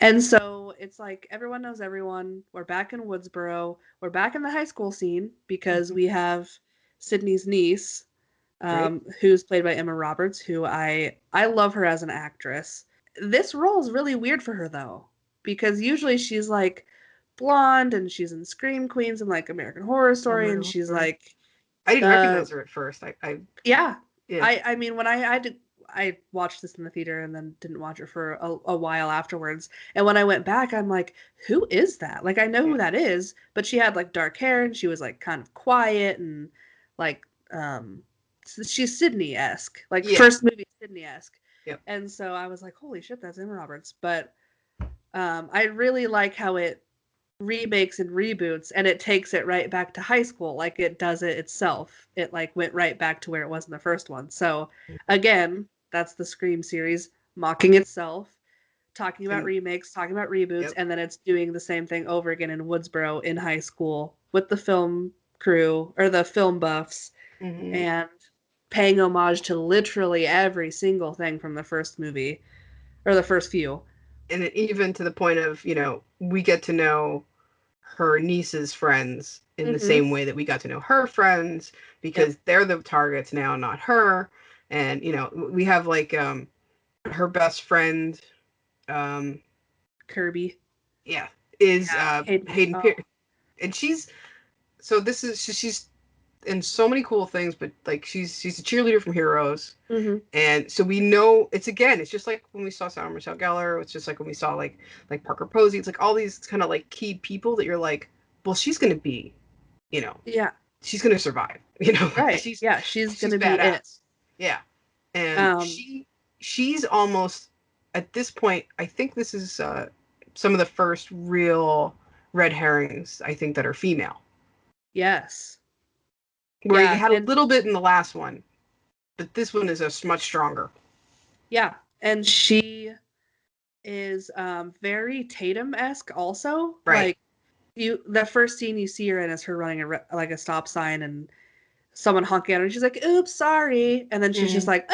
And so it's like everyone knows everyone. We're back in Woodsboro. We're back in the high school scene because we have Sydney's niece, who's played by Emma Roberts, who I love her as an actress. This role is really weird for her though, because usually she's like blonde and she's in Scream Queens and like American Horror Story, and she's like, I didn't recognize her at first. Yeah. I mean, when I watched this in the theater and then didn't watch it for a while afterwards. And when I went back, I'm like, who is that? Like, I know who that is, but she had like dark hair and she was like kind of quiet and like, she's Sydney-esque, like first movie Sydney-esque. Yep. And so I was like, holy shit, that's Emma Roberts. But I really like how it remakes and reboots, and it takes it right back to high school like it does it itself. It like went right back to where it was in the first one. So again, that's the Scream series mocking itself, talking about remakes, talking about reboots, and then it's doing the same thing over again in Woodsboro in high school with the film crew or the film buffs, and paying homage to literally every single thing from the first movie or the first few. And even to the point of, we get to know her niece's friends in the same way that we got to know her friends, because they're the targets now, not her. And, we have like her best friend, Kirby. Yeah, is Hayden Pierce. And she's in so many cool things, but like she's a cheerleader from Heroes, and so we know it's just like when we saw Sarah Michelle Gellar. It's just like when we saw like Parker Posey. It's like all these kind of like key people that you're like, well, she's gonna be, she's gonna survive, right? She's gonna be badass. And she's almost at this point. I think this is some of the first real red herrings I think that are female. Yes. Where you had a little bit in the last one, but this one is much stronger. Yeah, and she is very Tatum-esque also. Right. Like the first scene you see her in is her running a stop sign and someone honking at her, and she's like, "Oops, sorry," and then she's just like,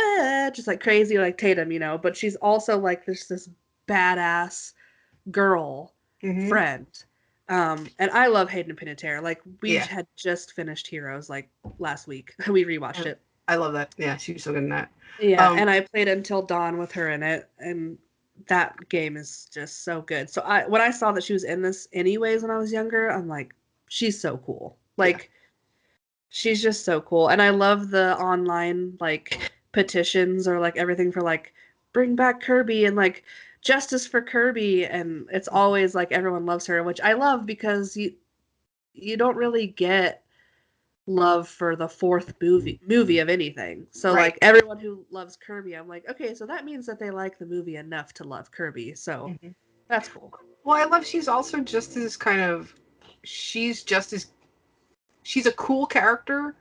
just like crazy like Tatum, But she's also like this badass girl friend. And I love Hayden Panettiere. Like we had just finished Heroes like last week. We rewatched it. I love that. Yeah, she was so good in that. Yeah, and I played Until Dawn with her in it, and that game is just so good. So when I saw that she was in this anyways when I was younger, I'm like, she's so cool. Like, she's just so cool. And I love the online like petitions or like everything for like bring back Kirby and like justice for Kirby, and it's always like everyone loves her, which I love because you don't really get love for the fourth movie of anything. So Right. like everyone who loves Kirby, I'm like, okay, so that means that they like the movie enough to love Kirby. So Mhm. that's cool. Well, I love she's also just as kind of she's just as she's a cool character.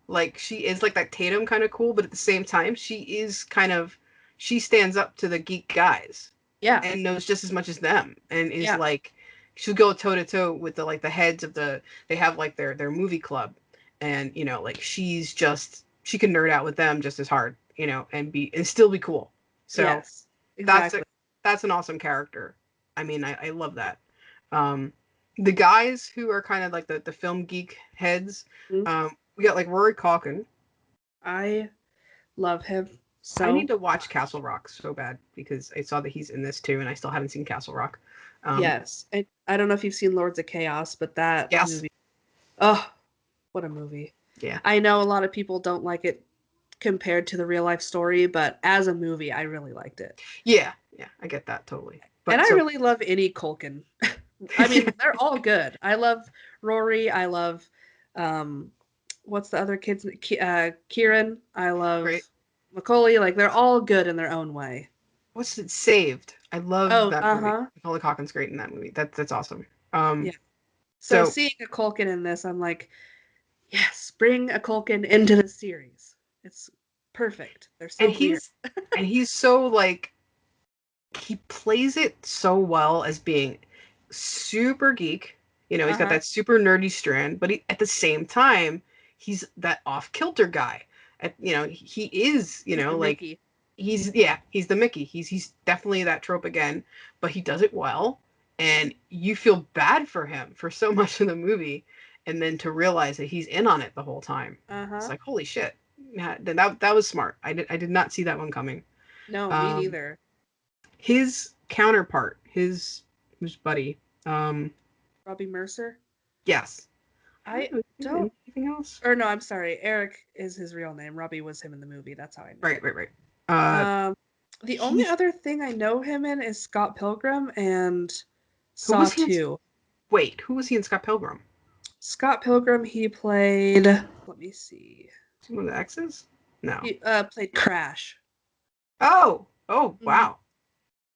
Like she is like that Tatum kind of cool, but at the same time she is kind of she stands up to the geek guys Yeah. and knows just as much as them and is Yeah. like she'll go toe to toe with the like the heads of the they have like their movie club, and you know like she's just she can nerd out with them just as hard, you know, and still be cool. So Yes. that's a Exactly. that's an awesome character. I mean, I love that. Um, the guys who are kind of like the film geek heads, Mhm. we got like Rory Calkin. I love him I need so to watch much. Castle Rock so bad because I saw that he's in this too, and I still haven't seen Castle Rock. Yes. I don't know if you've seen Lords of Chaos, but that Yes, movie, oh, what a movie. yeah, I know a lot of people don't like it compared to the real life story, but as a movie, I really liked it. yeah, I get that totally. And But I so, really love any Culkin. I mean, they're all good. I love Rory. I love, um, what's the other kid's Kieran. I love great. Macaulay. Like, they're all good in their own way. What's it? Saved. I love Oh, that movie. uh-huh. Macaulay Culkin's great in that movie. That's awesome. Yeah. So So seeing a Culkin in this, I'm like, yes, bring a Culkin into the series. It's perfect. They're and so weird. he's so like he plays it so well as being super geek. You know, he's got Uh-huh. that super nerdy strand, but at the same time, he's that off kilter guy. You know, he is. You He's the know, like Mickey. he's the Mickey. He's definitely that trope again, but he does it well, and you feel bad for him for so much of the movie, and then to realize that he's in on it the whole time, it's Uh-huh. like holy shit. Yeah, that was smart. I did not see that one coming. No, me Um, neither. his counterpart, his buddy. Robbie Mercer? Yes. I don't I know don't. anything else. Or no, I'm sorry. Eric is his real name. Robbie was him in the movie. That's how I know Right, it. right, right. Uh, The only he's other thing I know him in is Scott Pilgrim and who Saw was he in? 2. Wait, who was he in Scott Pilgrim? Scott Pilgrim, he played. Let me see. Is he one of the exes? No. He played Crash. Oh, Hmm. wow.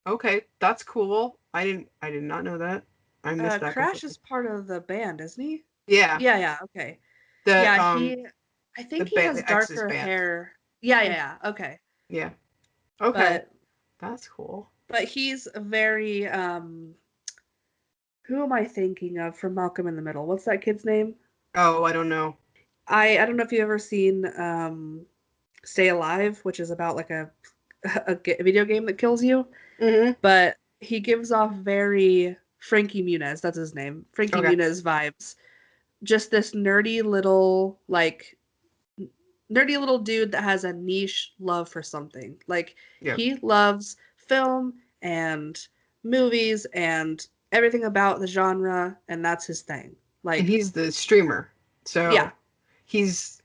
Okay, that's cool. I did not know that. I missed that Crash completely. is part of the band, isn't he? Yeah, Yeah, yeah, okay. the Yeah, um he. I the think he band, has the exes darker band. hair. Yeah, yeah, Mm, yeah. Okay, yeah. Okay, but that's cool. he's very who am I thinking of from Malcolm in the Middle? What's that kid's name? Oh, I don't know. I don't know if you've ever seen Stay Alive, which is about like a video game that kills you, Mm-hmm. but he gives off very Frankie Muniz, that's his name. Frankie Okay. Muniz vibes. Just this nerdy little dude that has a niche love for something. Like Yep. he loves film and movies and everything about the genre, and that's his thing. And Like, he's the streamer, yeah, so he's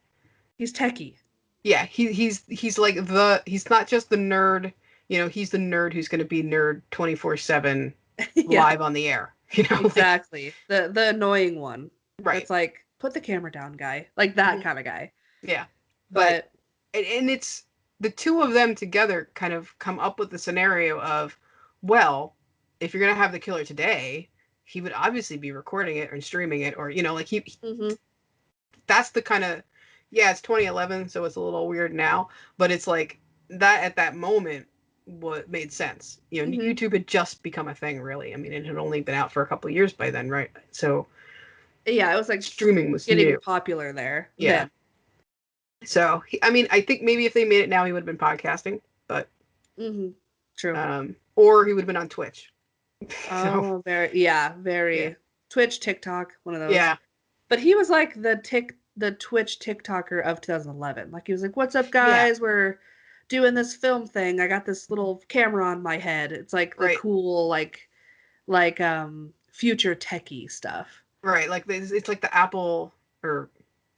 he's techie. yeah he's like the he's not just the nerd. You know, he's the nerd who's going to be nerd 24/7 Yeah, live on the air. You know, like exactly. The annoying one. right. That's like, put the camera down, guy. Like that Mhm. kind of guy. Yeah, but But and it's the two of them together kind of come up with the scenario of, well, if you're gonna have the killer today, he would obviously be recording it or streaming it, or you know, like mhm, that's the kind of yeah, it's 2011, so it's a little weird now, but it's like that at that moment what made sense. You know, mhm. YouTube had just become a thing, really. I mean, it had only been out for a couple of years by then, right? So Yeah, it was like streaming was getting new. popular there Yeah. then. So, I mean, I think maybe if they made it now, he would have been podcasting, but Mhm. True. or he would have been on Twitch. So, Oh, yeah, yeah, very Twitch, TikTok, one of those. yeah, But he was like the Twitch TikToker of 2011. Like he was like, "What's up, yeah, guys? We're doing this film thing. I got this little camera on my head. It's like the Right. cool future techie stuff. Right. Like it's like the Apple, or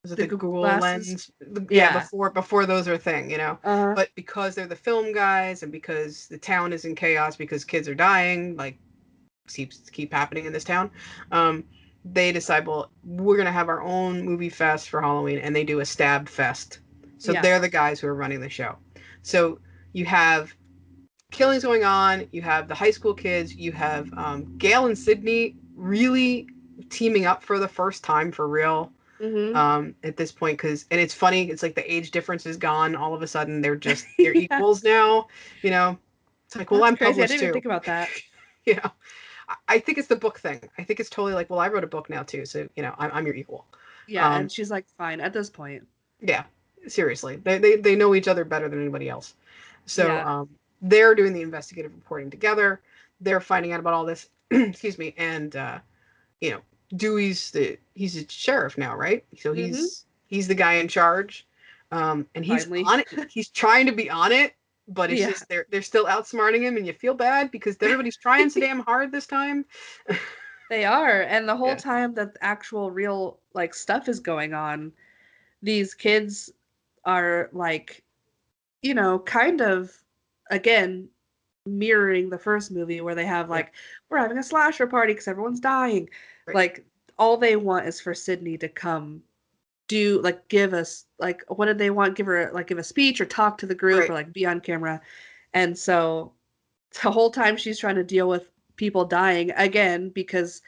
is it The the Google Google Glasses. Lens? Yeah, Yeah. before those are a thing, Uh-huh. But because they're the film guys, and because the town is in chaos because kids are dying, like keep happening in this town, um, they decide, well, we're gonna have our own movie fest for Halloween, and they do a stabbed fest. So Yeah. they're the guys who are running the show. So you have killings going on. You have the high school kids. You have Gale and Sydney really teaming up for the first time for real Mhm. at this point, and it's funny. It's like the age difference is gone. All of a sudden, they're Yeah. equals now. You know, it's like, well, That's I'm crazy. I published didn't even too. think about that. You know, I think it's the book thing. I think it's totally like, well, I wrote a book now too, so I'm your equal. Yeah, Um, and she's like, fine at this point. yeah, seriously, they know each other better than anybody else. So Yeah. they're doing the investigative reporting together. They're finding out about all this. Excuse me, and you know, he's a sheriff now, right? So Mhm. he's the guy in charge, and he's Finally. on it. He's trying to be on it, but it's Yeah. just they're still outsmarting him, and you feel bad because everybody's trying so damn hard this time. They are. And the whole Yeah, time that the actual real like stuff is going on, these kids are like, kind of again mirroring the first movie where they have yeah, like, we're having a slasher party because everyone's dying. right, Like all they want is for Sydney to come do like give us like what did they want? Give a speech or talk to the group or right, like be on camera. And so the whole time she's trying to deal with people dying again because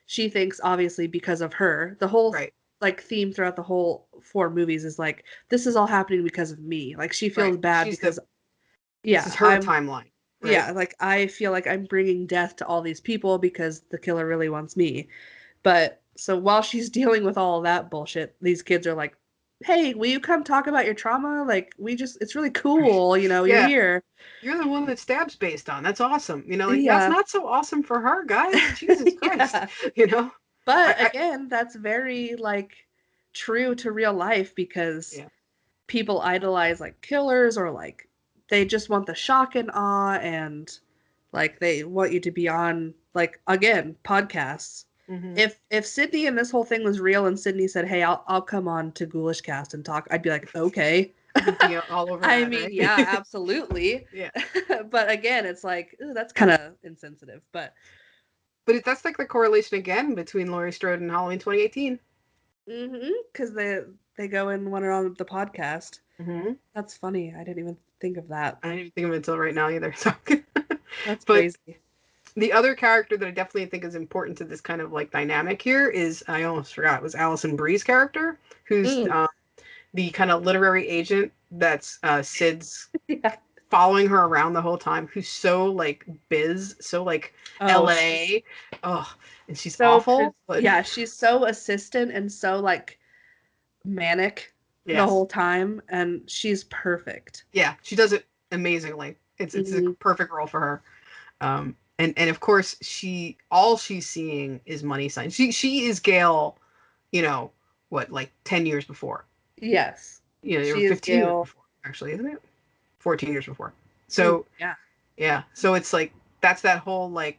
she thinks obviously because of her. The whole right, like theme throughout the whole four movies is like this is all happening because of me. Like she feels right. bad because This is yeah, her timeline, right? like I feel like I'm bringing death to all these people because the killer really wants me. But so while she's dealing with all that bullshit, these kids are like, "Hey, will you come talk about your trauma? Like it's really cool, you're Yeah, here." you're the one that Stab's based on. That's awesome. Like that's Yeah. not so awesome for her, guys. Jesus Christ. Yeah. You know, But I again, that's very like true to real life because yeah, people idolize like killers or like they just want the shock and awe and like they want you to be on like again podcasts. hmm If Sydney and this whole thing was real and Sydney said, "Hey, I'll come on to Ghoulish Cast and talk," I'd be like, "Okay." you'd be all over I that, mean, right? yeah, absolutely. Yeah. But again, it's like, ooh, that's kind of insensitive. But But that's like the correlation again between Laurie Strode and Halloween 2018. because they go in when they're on the podcast. hmm That's funny. I didn't even think of that. I didn't even think of it until right now either. So, That's but crazy. the other character that I definitely think is important to this kind of like dynamic here is, I almost forgot, it was Allison Breese character, who's Mm. the kind of literary agent that's Sid's Yeah. following her around the whole time, who's so like so like Oh, she's LA. Oh, and she's so awful, but yeah, she's so assistant and so like manic the yes. whole time, and she's perfect. Yeah, she does it amazingly. It's a Hmm. perfect role for her. And of course all she's seeing is money signs. She is Gale, you know, what, like 10 years before. Yes, Or she is 15 years Gale. before, actually, isn't it? 14 years before. Ooh, So, yeah. yeah. So it's like that's that whole like,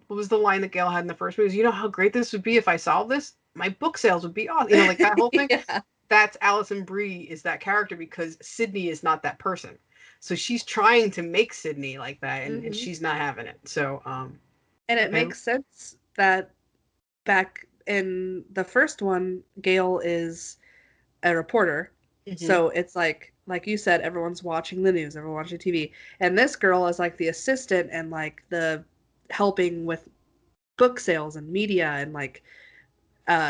what was the line that Gale had in the first movie? You know how great this would be if I solved this? My book sales would be awesome. Like that whole thing. Yeah. That's Allison Brie is that character because Sydney is not that person. So she's trying to make Sydney like that, and Hmm. she's not having it. So And it I makes sense that back in the first one, Gale is a reporter. hmm So it's like you said, everyone's watching the news, everyone's watching TV. And this girl is like the assistant and like the helping with book sales and media and like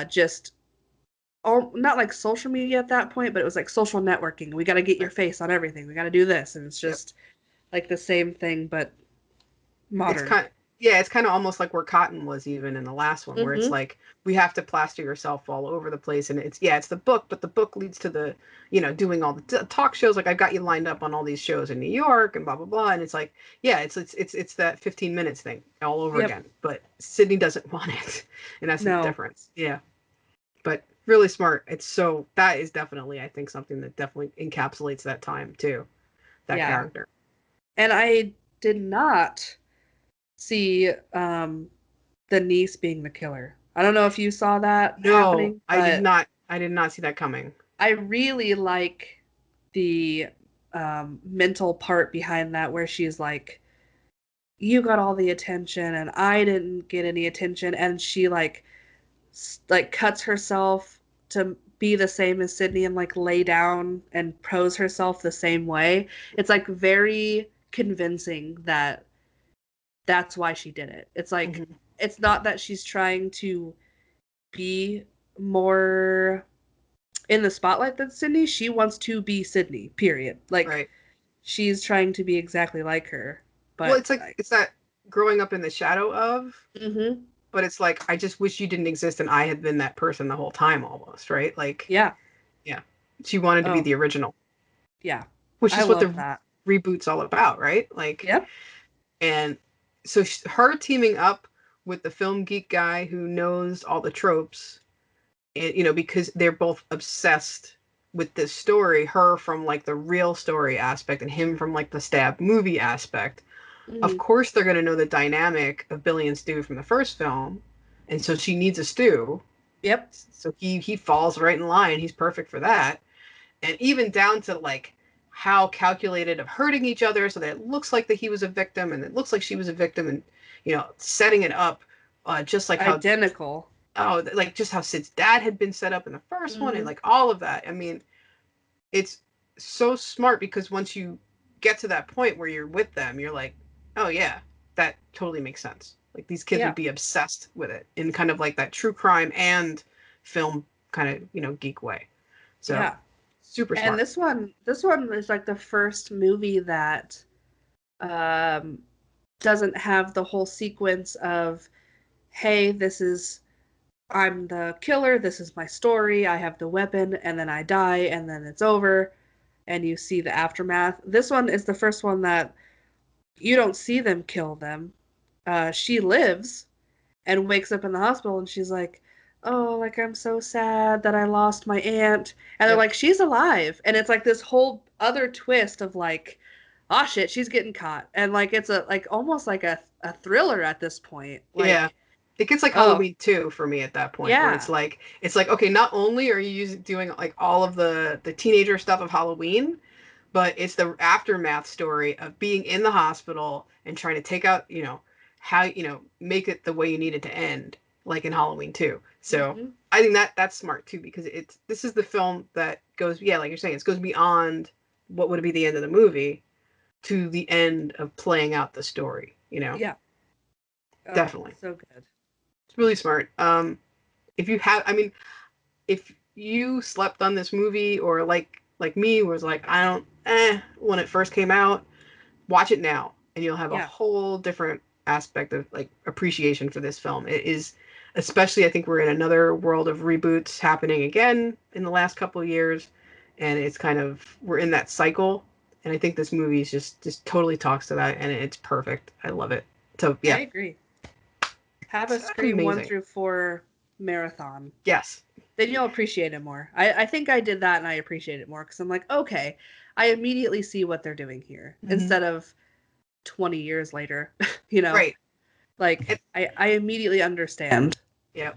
just not like social media at that point, but it was like social networking. We got to get your right. face on everything. We got to do this. And it's Yep. just like the same thing, but It's modern. kind of, yeah, it's kind of almost like where Cotton was even in the last one, where it's Hmm. like we have to plaster yourself all over the place, and it's the book, but the book leads to the doing all the talk shows. Like I've got you lined up on all these shows in New York and blah blah blah, and it's like yeah, it's that 15 minutes thing all over Yep. again. But Sydney doesn't want it, and that's the No. difference. Yeah, but really smart. That is definitely I think something that definitely encapsulates that time too. that Yeah. character. And I did not see the niece being the killer. I don't know if you saw that No, happening, I did but not. I did not see that coming. I really like the mental part behind that where she's like, you got all the attention and I didn't get any attention, and she like cuts herself to be the same as Sydney and like lay down and pose herself the same way. It's like very convincing that that's why she did it. It's like Hmm. it's not that she's trying to be more in the spotlight than Sydney. She wants to be Sydney, period. Like Right. she's trying to be exactly like her. Well, But it's like it's that growing up in the shadow of, mm-hmm. but it's like I just wish you didn't exist and I had been that person the whole time almost, right? Like, Yeah. yeah. She wanted to be Oh, the original, yeah. which I is what love the that. reboot's all about, right? Like, Yep. and so her teaming up with the film geek guy who knows all the tropes, and because they're both obsessed with this story, her from like the real story aspect and him from like the stab movie aspect. Of Mm-hmm. course they're going to know the dynamic of Billy and Stu from the first film, and so she needs a Stu. Yep. So he falls right in line. He's perfect for that. And even down to like how calculated of hurting each other so that it looks like that he was a victim and it looks like she was a victim, and setting it up just like how, Identical. oh, like just how Sid's dad had been set up in the first one, and Mm-hmm. like all of that. I mean, it's so smart because once you get to that point where you're with them, you're like, oh yeah, that totally makes sense. Like these kids Yeah. would be obsessed with it in kind of like that true crime and film kind of geek way. So Yeah. super And smart. this one is like the first movie that um doesn't have the whole sequence of, hey, this is I'm the killer, this is my story, I have the weapon, and then I die, and then it's over, and you see the aftermath. This one is the first one that you don't see them kill them. She lives and wakes up in the hospital, and she's like, oh, like I'm so sad that I lost my aunt. And they're Yep. like, she's alive. And it's like this whole other twist of like, oh shit, she's getting caught. And like it's a like almost like a thriller at this point. Yeah. Like, It gets like oh, Halloween 2 for me at that point, where yeah. it's like okay, not only are you doing like all of the teenager stuff of Halloween, but it's the aftermath story of being in the hospital and trying to take out, how, make it the way you need it to end, like in Halloween 2. So Hmm. I think that's smart too, because this is the film that goes, yeah, like you're saying, it goes beyond what would be the end of the movie to the end of playing out the story. Yeah. Oh, Definitely. so good. It's really smart. If you have, I mean, if you slept on this movie, or like me was like, I don't, when it first came out, watch it now and you'll have a Yeah. whole different aspect of like appreciation for this film. It is, especially, I think we're in another world of reboots happening again in the last couple of years, and it's kind of, we're in that cycle, and I think this movie is just totally talks to that, and it's perfect. I love it. So I yeah, agree. Have a it's Scream 1 amazing. through 4 marathon. Yes. Then you'll appreciate it more. I think I did that and I appreciate it more because I'm like, okay, I immediately see what they're doing here Hmm. instead of 20 years later, you know? Right. Like, It, I immediately understand. yeah.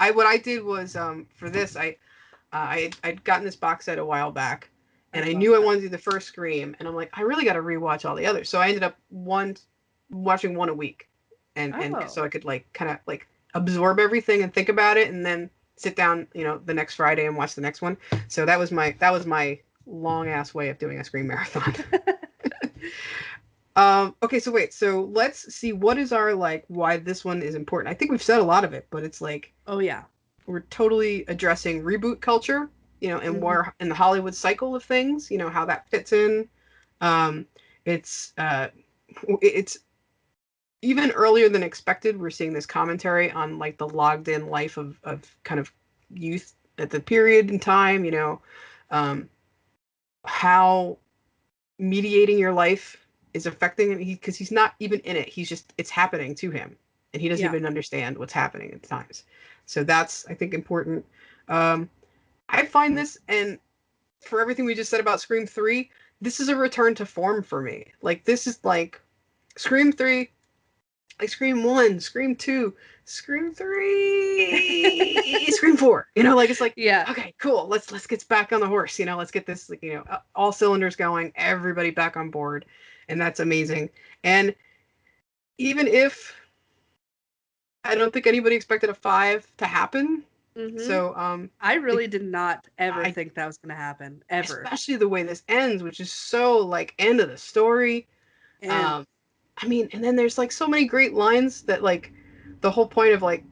I What I did was, for this, I'd gotten this box set a while back, I and I love knew I that. wanted to do the first Scream, and I'm like, I really got to rewatch all the others. So I ended up watching one a week, and Oh, so I could like kind of like absorb everything and think about it, and then sit down, the next Friday and watch the next one. So that was my long ass way of doing a Scream marathon. Okay, so wait, so let's see what is our like why this one is important. I think we've said a lot of it, but it's like oh yeah. we're totally addressing reboot culture, and Hmm. where in the Hollywood cycle of things, how that fits in. Um, it's even earlier than expected. We're seeing this commentary on like the logged in life of kind of youth at the period in time, um, how mediating your life is affecting him, because he's not even in it. He's just, it's happening to him, and he doesn't Yeah. even understand what's happening at times. So that's, I think, important. I find this, and for everything we just said about Scream 3, this is a return to form for me. Like, this is like Scream 3, like Scream 1, Scream 2, Scream 3, Scream 4. You know, like it's like, Yeah. okay, cool. Let's get back on the horse. You know, let's get this, like, you know, all cylinders going, everybody back on board, and that's amazing. And even if I don't think anybody expected a 5 to happen, Mm-hmm. so I it, really did not ever I think that was gonna happen. Ever. especially the way this ends, which is so like end of the story. And Um, I mean, and then there's like so many great lines that like the whole point of like,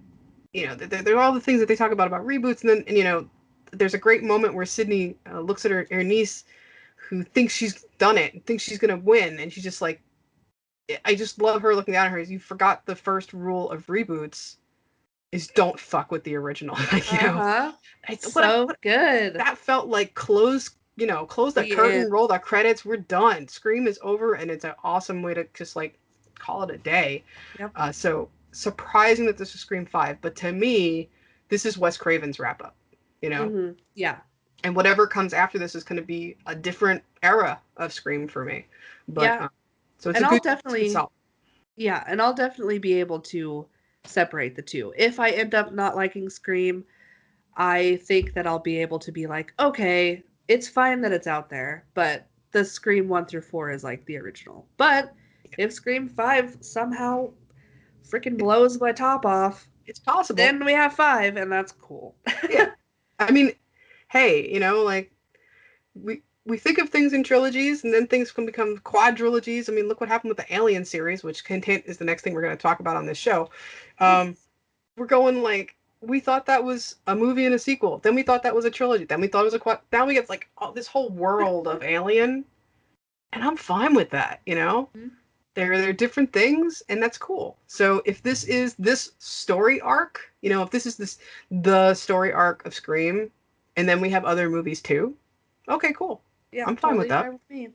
you know, there are all the things that they talk about reboots, and then, and, you know, there's a great moment where Sydney looks at her niece, who thinks she's done it, and thinks she's gonna win, and she's just like, I just love her looking down at her. You forgot the first rule of reboots is don't fuck with the original. Like, you know, uh-huh. what So good. that felt like close that The curtain, end. roll the credits, we're done. Scream is over, and it's an awesome way to just like call it a day. Yep. So surprising that this is Scream 5, but to me, this is Wes Craven's wrap up, you know? Mm-hmm. Yeah. And whatever comes after this is going to be a different era of Scream for me. But Yeah. so And I'll it's a good definitely solid. yeah, and I'll definitely be able to separate the two. If I end up not liking Scream, I think that I'll be able to be like, okay, it's fine that it's out there, but the Scream 1 through 4 is like the original. But if Scream 5 somehow freaking blows my top off, It's possible. then we have 5, and that's cool. Yeah. I mean, hey, you know, like we think of things in trilogies, and then things can become quadrilogies. I mean, look what happened with the Alien series, which content is the next thing we're going to talk about on this show. Um, Yes. we're going like, we thought that was a movie and a sequel. Then we thought that was a trilogy. Then we thought it was a quad. Now we get like this whole world of Alien, and I'm fine with that. You know, Mhm. they're different things, and that's cool. So if this is this story arc, you know, if this is this the story arc of Scream, and then we have other movies too, okay, cool. Yeah, I'm fine with totally that. fine with me.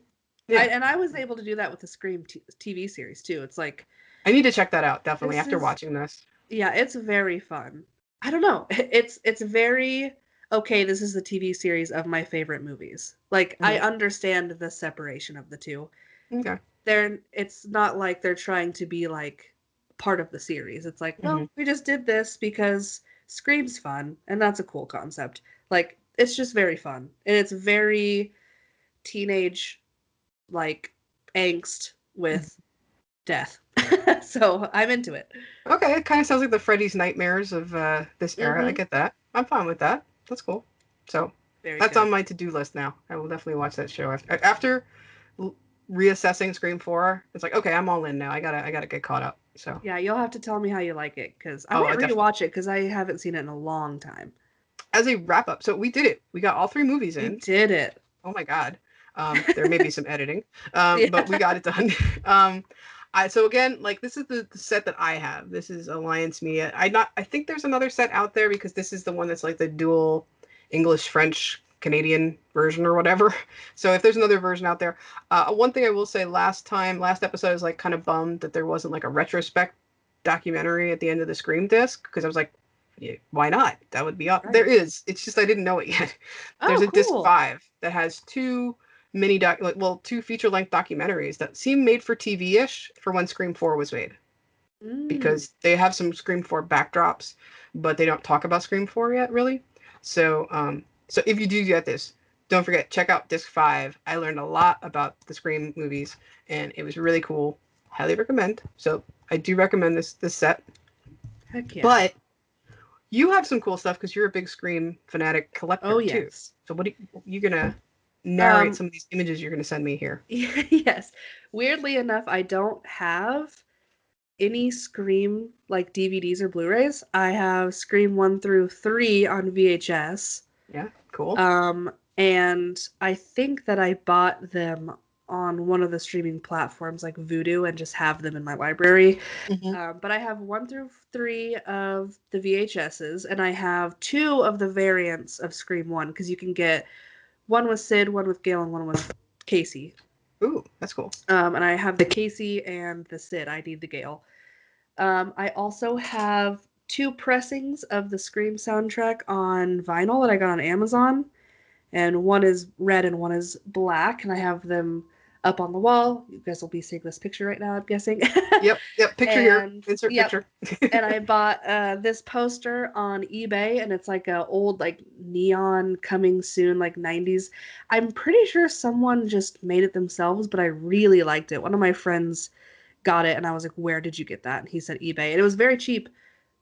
Yeah, I was able to do that with the Scream TV series too. It's like I need to check that out definitely this after is watching this. yeah, it's very fun. I don't know. It's very okay, this is the TV series of my favorite movies. Like I Mhm. understand the separation of the two. Okay. It's not like they're trying to be like part of the series. It's like, Hmm. well, we just did this because Scream's fun and that's a cool concept. Like it's just very fun. And it's very teenage like angst with death. So I'm into it. Okay, it kind of sounds like the Freddy's Nightmares of this era. I Mm-hmm. get that. I'm fine with that. That's cool. So Very that's good. on my to-do list now. I will definitely watch that show after reassessing Scream 4. It's like, okay, I'm all in now. I gotta get caught up. So Yeah, you'll have to tell me how you like it because I oh, might I definitely, rewatch it because I haven't seen it in a long time. as a wrap up. So we did it. We got all 3 movies We in. did it. Oh my god. There may be some editing, but we Yeah. got it done. um, so again, like this is the set that I have. This is Alliance Media. I think there's another set out there because this is the one that's like the dual English French Canadian version or whatever. So if there's another version out there, one thing I will say, last episode, I was like kind of bummed that there wasn't like a retrospect documentary at the end of the Scream disc, because I was like, yeah, why not? That would be up. There Right. is. It's just I didn't know it yet. There's Oh, a disc cool. 5 that has two feature length documentaries that seem made for TV ish for when Scream 4 was made, Mm. because they have some Scream 4 backdrops, but they don't talk about Scream 4 yet, really. So if you do get this, don't forget, check out disc 5. I learned a lot about the Scream movies, and it was really cool. Highly recommend. So I do recommend this set. Heck yeah. But you have some cool stuff because you're a big Scream fanatic Oh collector too. yes. So you gonna narrate Um some of these images you're gonna send me here? yes. Weirdly enough, I don't have any Scream like DVDs or Blu-rays. I have Scream 1 through 3 on VHS. Yeah, cool. And I think that I bought them on one of the streaming platforms like Vudu and just have them in my library. Hmm. But I have 1 through 3 of the VHSs, and I have 2 of the variants of Scream 1 because you can get one with Sid, one with Gale, and one with Casey. Ooh, that's cool. And I have the Casey and the Sid. I need the Gale. I also have 2 pressings of the Scream soundtrack on vinyl that I got on Amazon. and one is red and one is black, and I have them up on the wall. You guys will be seeing this picture right now, I'm guessing. Yep. Picture here. And Insert yep, picture. and I bought this poster on eBay, and it's like a old like neon coming soon like 90s. I'm pretty sure someone just made it themselves, but I really liked it. One of my friends got it, and I was like, "Where did you get that?" And he said eBay, and it was very cheap.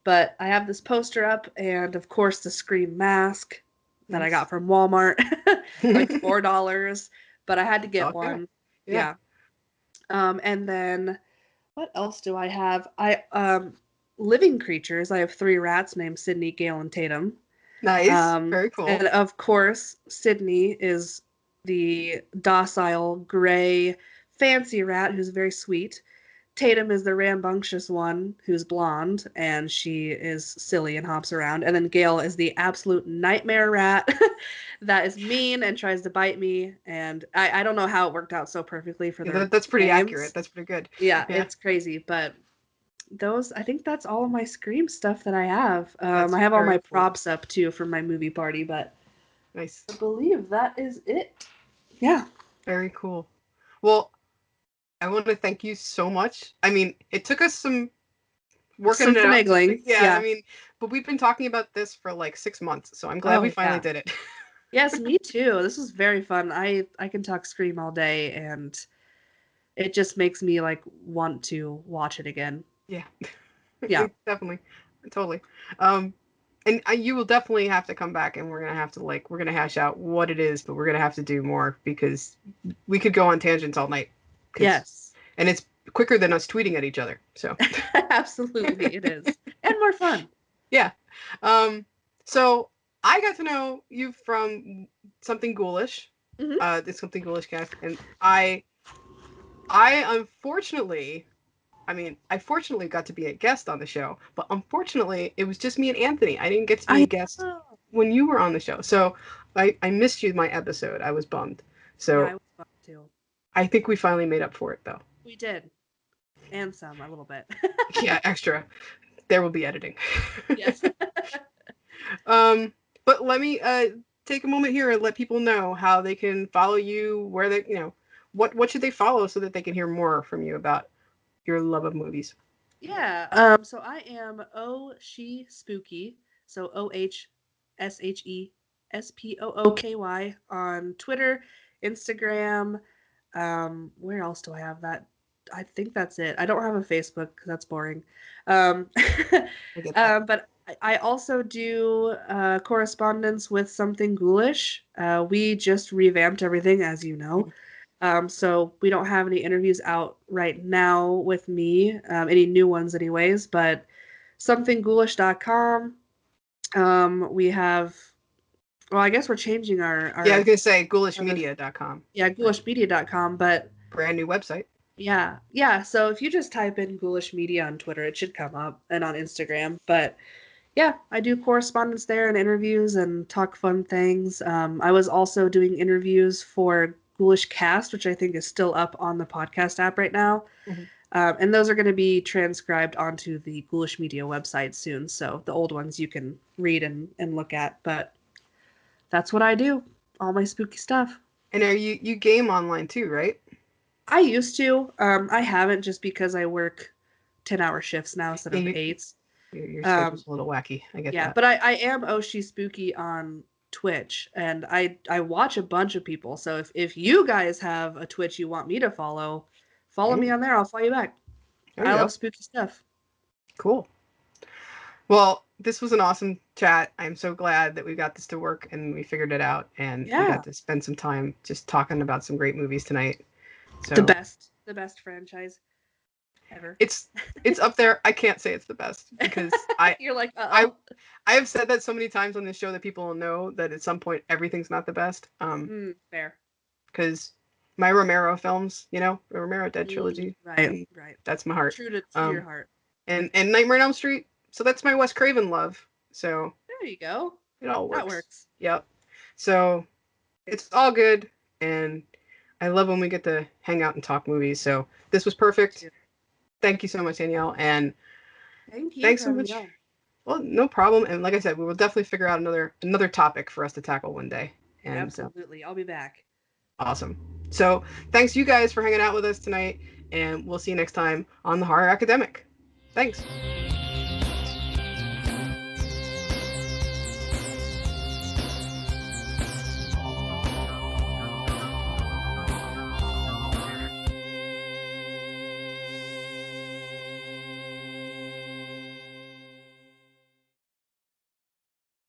But I have this poster up, and of course the Scream mask that I Nice. got from Walmart, like $4. But I had to get Okay. one. Yeah. Yeah. And then what else do I have? I living creatures. I have three rats named Sydney, Gale, and Tatum. Nice. Very cool. And of course, Sydney is the docile, gray, fancy rat who's very sweet. Tatum is the rambunctious one who's blonde and she is silly and hops around. And then Gale is the absolute nightmare rat that is mean and tries to bite me. And I don't know how it worked out so perfectly for their That's pretty accurate. names. That's pretty good. Yeah, Yeah. it's crazy. But those, I think that's all of my Scream stuff that I have. That's I have all very my cool. props up too for my movie party, but Nice. I believe that is it. Yeah. Very cool. Well, I want to thank you so much. I mean, it took us some working Some it out. finagling. Yeah, I Yeah. mean, but we've been talking about this for like 6 months, so I'm glad we Oh, finally yeah. did it. Yes, me too. This was very fun. I can talk Scream all day, and it just makes me like want to watch it again. Yeah, Yeah. definitely, totally. And you will definitely have to come back, and we're gonna have to we're gonna hash out what it is, but we're gonna have to do more because we could go on tangents all night. Yes. And it's quicker than us tweeting at each other. So Absolutely, it is, and more fun. yeah. So I got to know you from something ghoulish. Hmm. This something ghoulish cast, and I unfortunately, I mean, I fortunately got to be a guest on the show, but unfortunately, it was just me and Anthony. I didn't get to be a I guest know. when you were on the show, so I missed you my episode. I was bummed. Yeah, I So was fun too. I think we finally made up for it, though. We did, and some a little bit. Yeah, extra. There will be editing. Yes. um, but let me take a moment here and let people know how they can follow you, where they, what should they follow so that they can hear more from you about your love of movies. Yeah. So I am Oh She Spooky. So OHSHESPOOKY on Twitter, Instagram. Where else do I have that? I think that's it. I don't have a Facebook because that's boring. Um, I get that. but I also do correspondence with Something Ghoulish. We just revamped everything, as you know. So we don't have any interviews out right now with me, any new ones anyways, but somethingghoulish.com. We have, well, I guess we're changing Yeah, I was our gonna say other, ghoulishmedia.com. yeah, But ghoulishmedia.com, but brand new website. yeah, yeah. So if you just type in Ghoulish Media on Twitter, it should come up, and on Instagram. But yeah, I do correspondence there and interviews and talk fun things. I was also doing interviews for Ghoulish Cast, which I think is still up on the podcast app right now. Mhm. And those are going to be transcribed onto the Ghoulish Media website soon. So the old ones you can read and look at. But that's what I do. All my spooky stuff. And are you game online too, right? I used to. I haven't just because I work 10-hour shifts now instead Yeah, of eights. your Um, schedule's a little wacky. I get Yeah, that. but I am Oshi Spooky on Twitch, and I watch a bunch of people. So if you guys have a Twitch you want me to follow me Mm, on there. I'll follow you back. there you I go. love spooky stuff. Cool. Well, this was an awesome chat. I'm so glad that we got this to work and we figured it out and we Yeah, got to spend some time just talking about some great movies tonight. the So best franchise ever. it's it's up there. I can't say it's the best because I You're like, I uh-oh. I have said that so many times on this show that people know that at some point everything's not the best. Fair. Because my Romero films, the Romero Dead trilogy, Right, and right. that's my heart. True to your heart. And Nightmare on Elm Street. So that's my Wes Craven love. So There you go. it all That works. works. Yep. So it's all good, and I love when we get to hang out and talk movies. So this was perfect. Thank you so much, Danielle, and Thank you thanks for so having me much. on. Well, no problem. And like I said, we will definitely figure out another topic for us to tackle one day. And Absolutely. I'll be back. awesome. So thanks you guys for hanging out with us tonight, and we'll see you next time on the Horror Academic. Thanks.